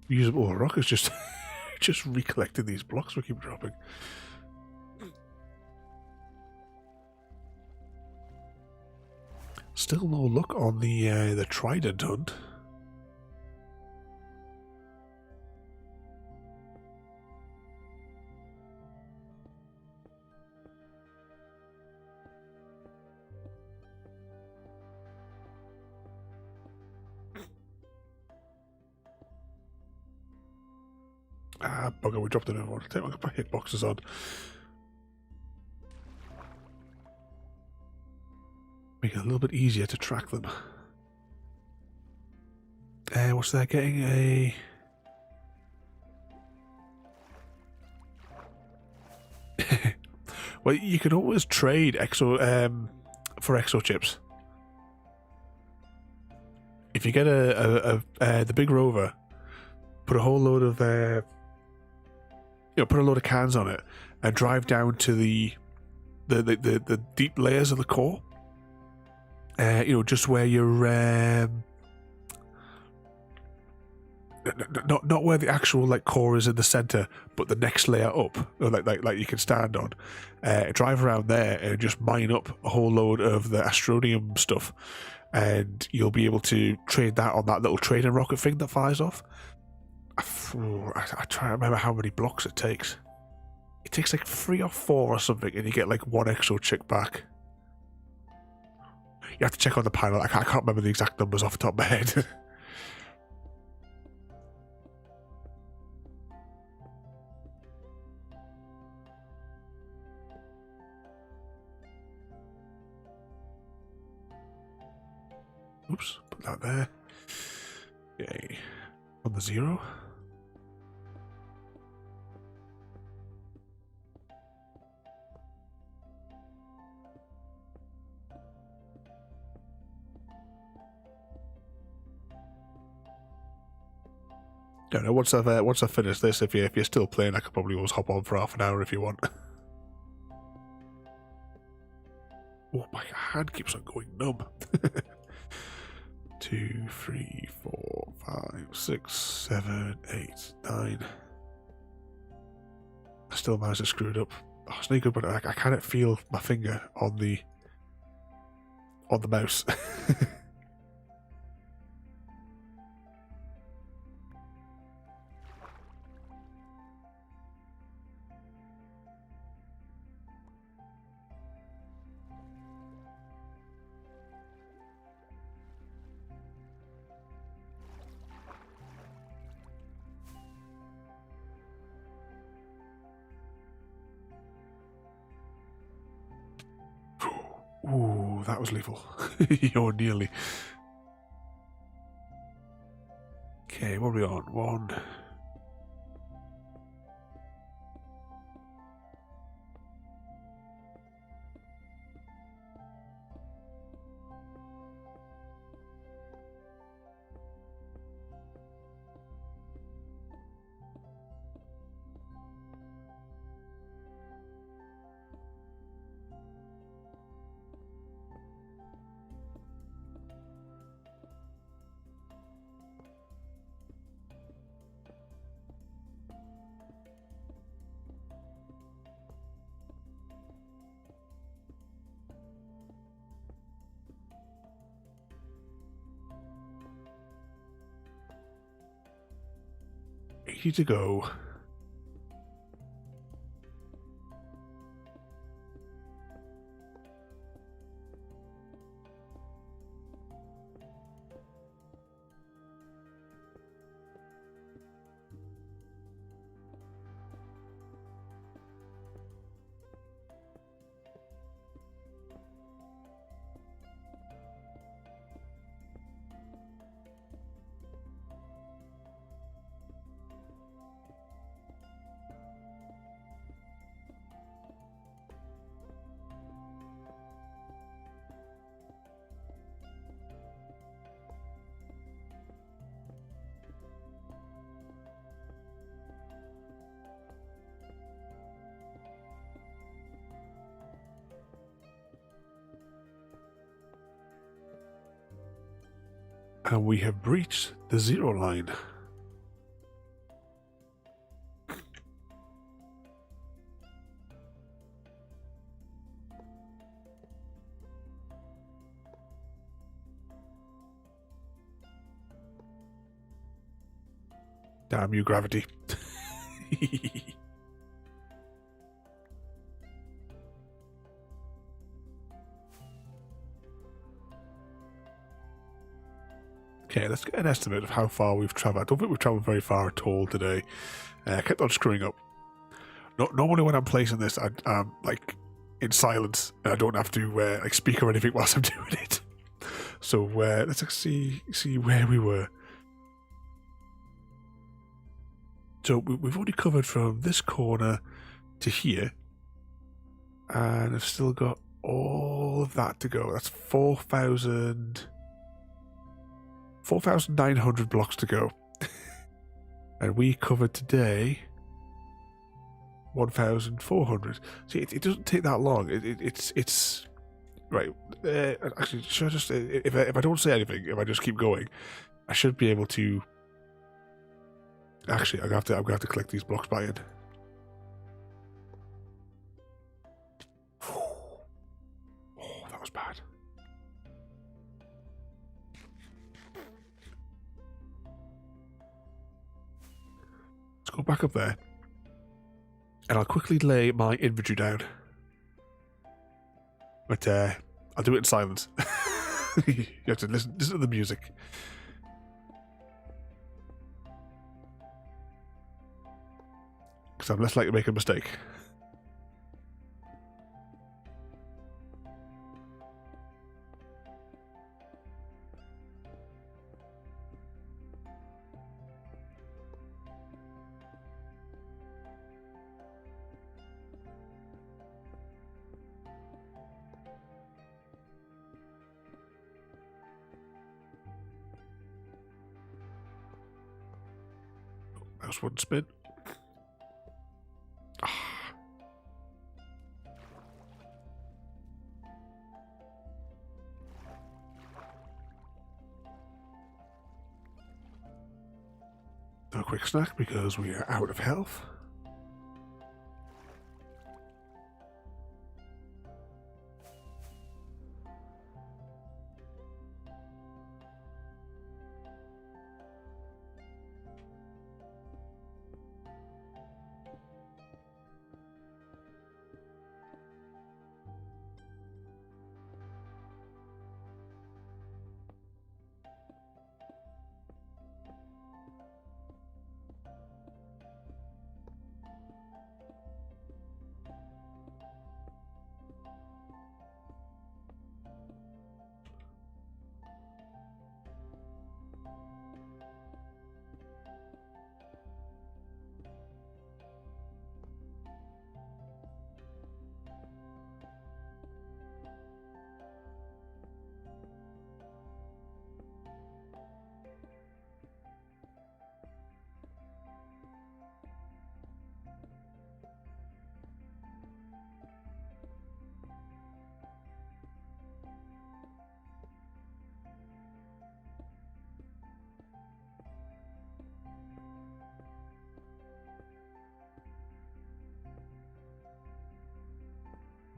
S2: Usable rock is just just recollecting these blocks we keep dropping. Still no luck on the trident hunt. Ah, bugger, we dropped another one. I think I'm going to put hitboxes on. Make it a little bit easier to track them. What's that? Getting a... Well, you can always trade for exo chips. If you get the big rover, put a whole load of put a load of cans on it and drive down to the deep layers of the core. Just where you're not where the actual core is in the center, but the next layer up, or like you can stand on. Drive around there and just mine up a whole load of the astronium stuff, and you'll be able to trade that on that little trading rocket thing that flies off. I try to remember how many blocks it takes. It takes like 3 or 4 or something, and you get like 1 exo chick back. You have to check on the panel. I can't remember the exact numbers off the top of my head. Oops, put that there. Okay, on the 0. Don't know. Once I've finished this, if you're still playing, I could probably always hop on for half an hour if you want. Oh, my hand keeps on going numb. 2, 3, 4, 5, 6, 7, 8, 9. I still managed to screw it up. Oh, it's no good, but I can't feel my finger on the mouse. Ooh, that was lethal. You're nearly. Okay, what are we on? 1. Easy to go. And we have breached the 0 line. Damn you, gravity. Okay, let's get an estimate of how far we've travelled. I don't think we've travelled very far at all today. I kept on screwing up. Normally when I'm placing this, I'm like in silence, and I don't have to like speak or anything whilst I'm doing it. So let's actually see where we were. So we've already covered from this corner to here, and I've still got all of that to go. That's 4,900 blocks to go. And we covered today 1,400. See, it doesn't take that long. It's right. Actually, should I just if I don't say anything, if I just keep going, I should be able to. Actually, I'm gonna have to collect these blocks by end. Oh, that was bad. Let's go back up there, and I'll quickly lay my inventory down. But I'll do it in silence. You have to listen to the music. Because I'm less likely to make a mistake. Mouse wouldn't spin. A quick snack because we are out of health.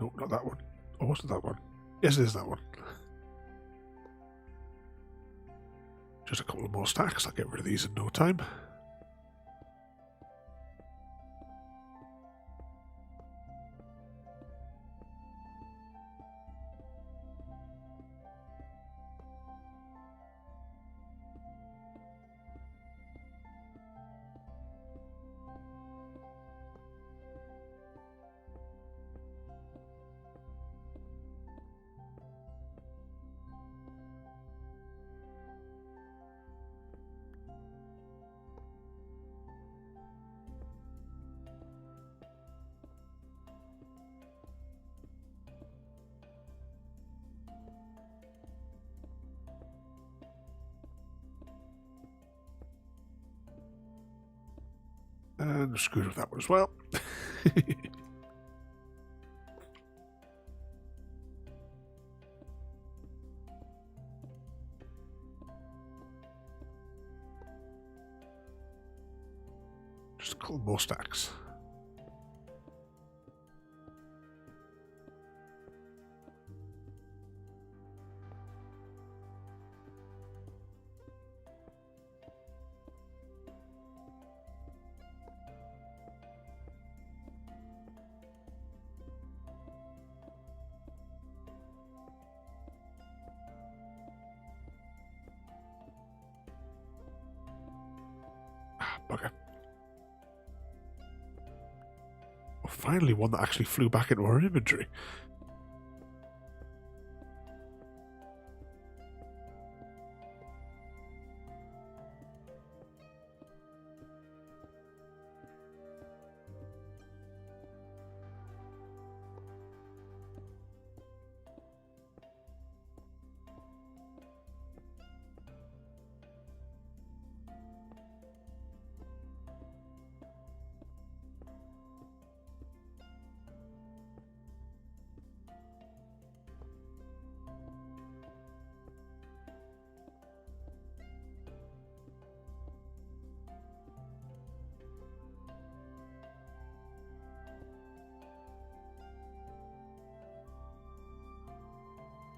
S2: No, not that one. Or was it that one? Yes, it is that one. Just a couple of more stacks. I'll get rid of these in no time. And screwed with that one as well. Just a couple more stacks. Bugger. Oh, finally one that actually flew back into our inventory.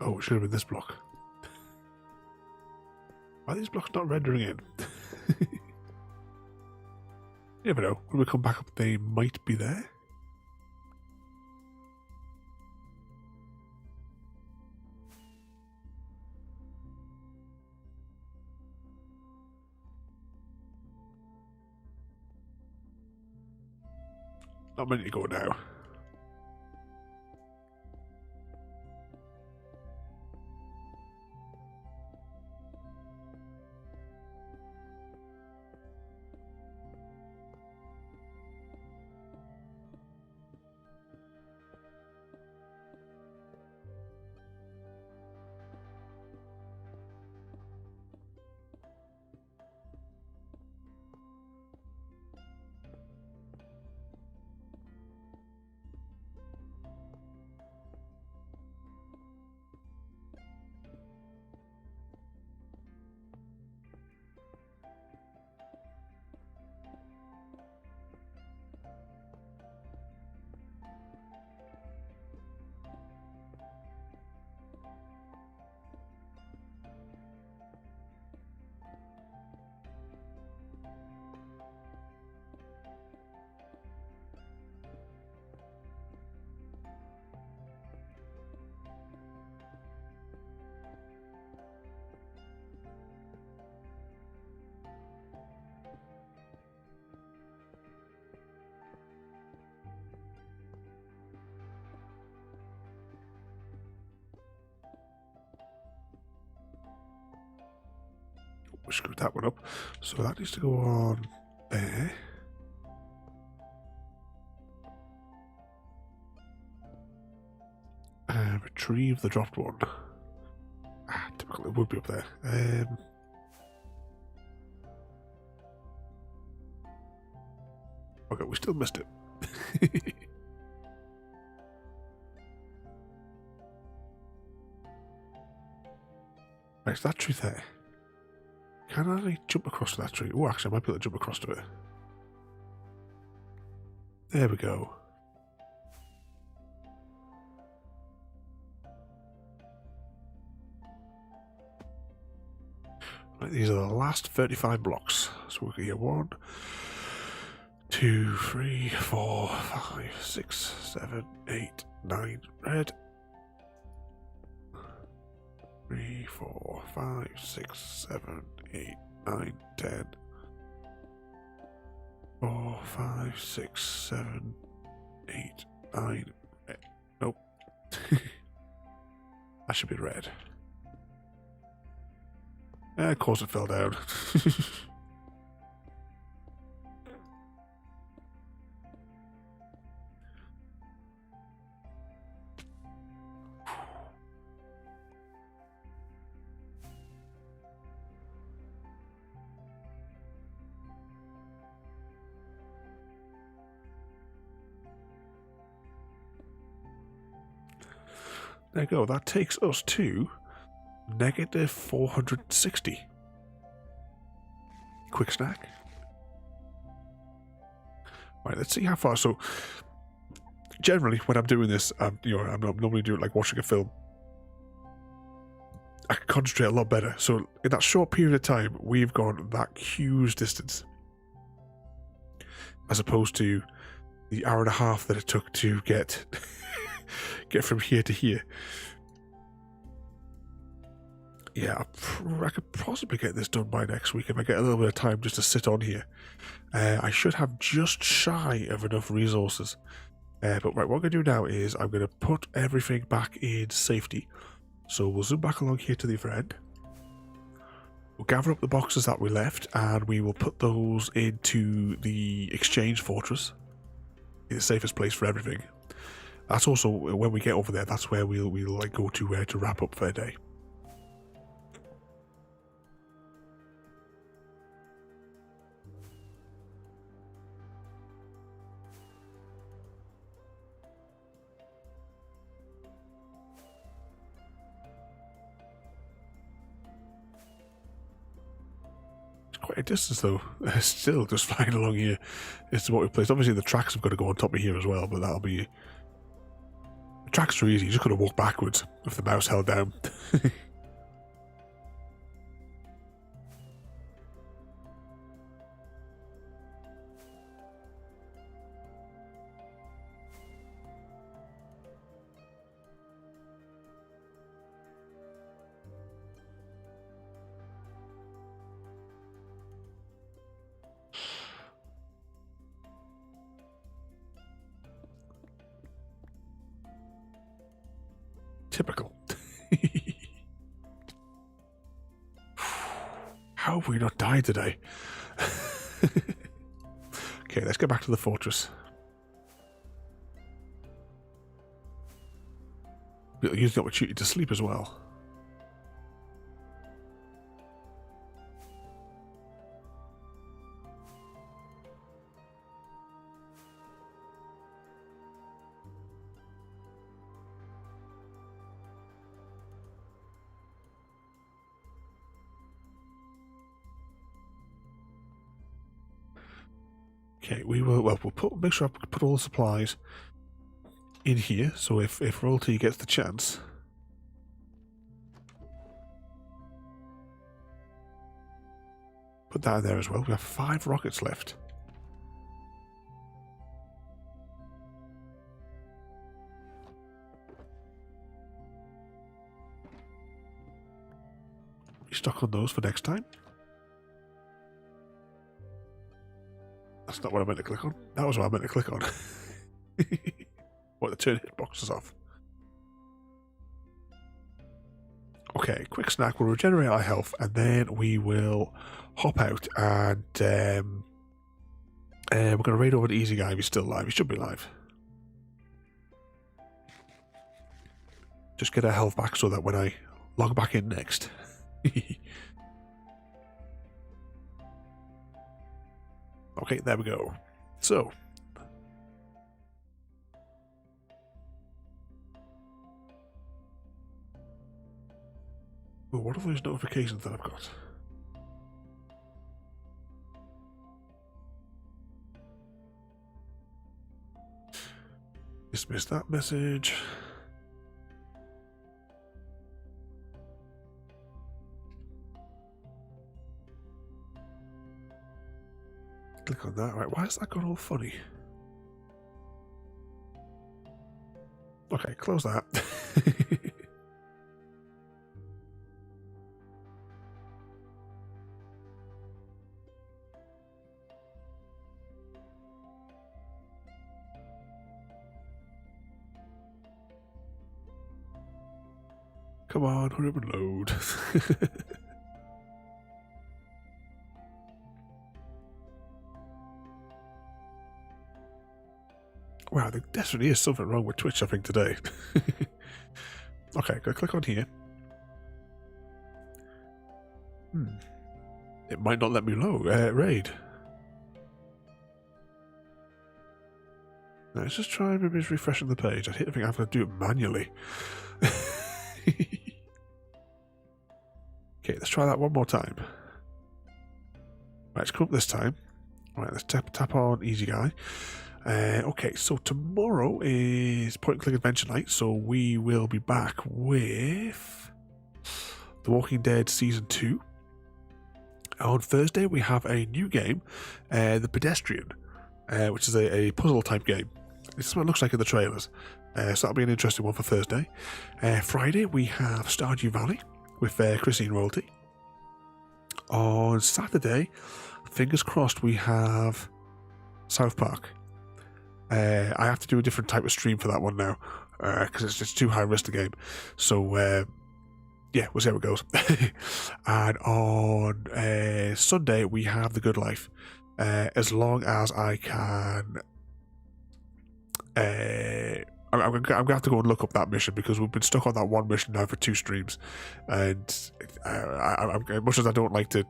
S2: Oh, it should have been this block. Why are these blocks not rendering in? You never know. When we come back up, they might be there. Not many to go now. we screwed that one up. So that needs to go on there. Retrieve the dropped one. Typical, it would be up there. Okay, we still missed it. Right, is that tree there? Can I jump across to that tree? Oh, actually, I might be able to jump across to it. There we go. Right, these are the last 35 blocks. So we're going to get 1, 2, 3, 4, 5, 6, 7, 8, 9 red. 3, 4, 5, 6, 7, 8, 9, 10. 4, 5, 6, 7, 8, 9. Nope. That should be red. Of course it fell down. There you go. That takes us to negative 460. Quick snack. Right, let's see how far. So, generally, when I'm doing this, I'm normally doing like watching a film. I can concentrate a lot better. So, in that short period of time, we've gone that huge distance, as opposed to the hour and a half that it took to get get from here to here. Yeah, I could possibly get this done by next week if I get a little bit of time just to sit on here. I should have just shy of enough resources. But right, what I'm going to do now is I'm going to put everything back in safety. So we'll zoom back along here to the other end. We'll gather up the boxes that we left and we will put those into the exchange fortress. In the safest place for everything. That's also, when we get over there, that's where we'll like go to wrap up for the day. Quite a distance though. Still just flying along here. It's what we placed. Obviously the tracks have got to go on top of here as well, but that'll be... The tracks are easy, you just got to walk backwards with the mouse held down. Typical. How have we not died today? Okay, let's get back to the fortress. We'll use the opportunity to sleep as well. Okay, we will. Well, we'll make sure I put all the supplies in here. So if royalty gets the chance, put that in there as well. We have 5 rockets left. Restock on those for next time. That's not what I meant to click on. That was what I meant to click on. What, the turn hitboxes off? Okay, quick snack. We'll regenerate our health, and then we will hop out, and we're going to raid over the easy guy. He's still alive. He should be alive. Just get our health back so that when I log back in next. Okay, there we go. So. Ooh, what are those notifications that I've got? Dismiss that message. Click on that. Right, why has that gone all funny? Okay, close that. Come on, hurry up and load. Wow, there definitely is something wrong with Twitch, I think, today. Okay, go click on here. It might not let me load. Raid. Now, let's just try maybe just refreshing the page. I think I'm going to do it manually. Okay, let's try that one more time. Right, let's come up this time. Right, let's tap on Easy Guy. Okay, so tomorrow is Point and Click Adventure Night, so we will be back with The Walking Dead Season 2. On Thursday, we have a new game, The Pedestrian, which is a puzzle type game. This is what it looks like in the trailers. So that'll be an interesting one for Thursday. Friday, we have Stardew Valley with Christine Royalty. On Saturday, fingers crossed, we have South Park. I have to do a different type of stream for that one now because it's just too high risk the game. So yeah, we'll see how it goes. And on Sunday we have The Good Life. As long as I can, I'm going to have to go and look up that mission because we've been stuck on that one mission now for 2 streams, and much as I don't like to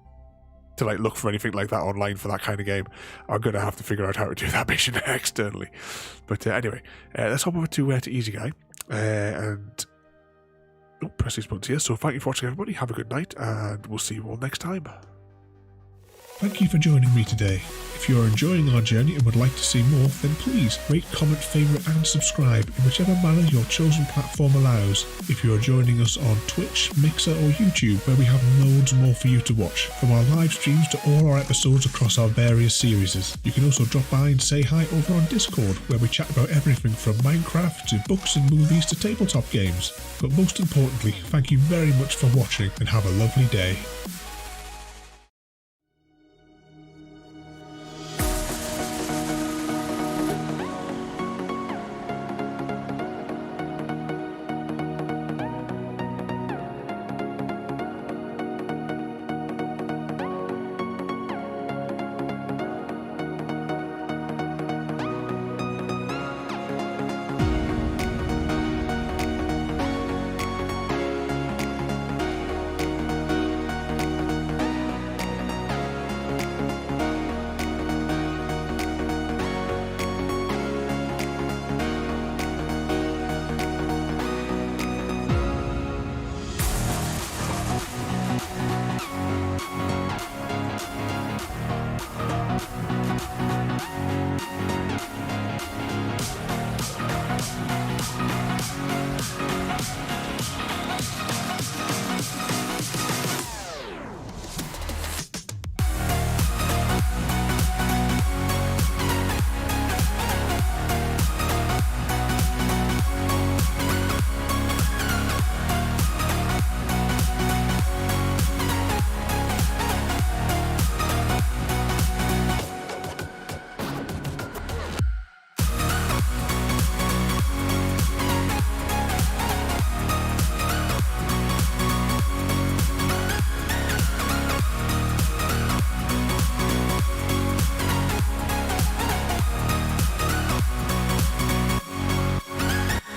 S2: like look for anything like that online for that kind of game, I'm going to have to figure out how to do that mission externally. But anyway, let's hop over to Easy Guy and press these buttons here. So thank you for watching, everybody. Have a good night, and we'll see you all next time. Thank you for joining me today. If you are enjoying our journey and would like to see more, then please rate, comment, favourite and subscribe in whichever manner your chosen platform allows. If you are joining us on Twitch, Mixer or YouTube, where we have loads more for you to watch, from our live streams to all our episodes across our various series. You can also drop by and say hi over on Discord, where we chat about everything from Minecraft to books and movies to tabletop games. But most importantly, thank you very much for watching and have a lovely day.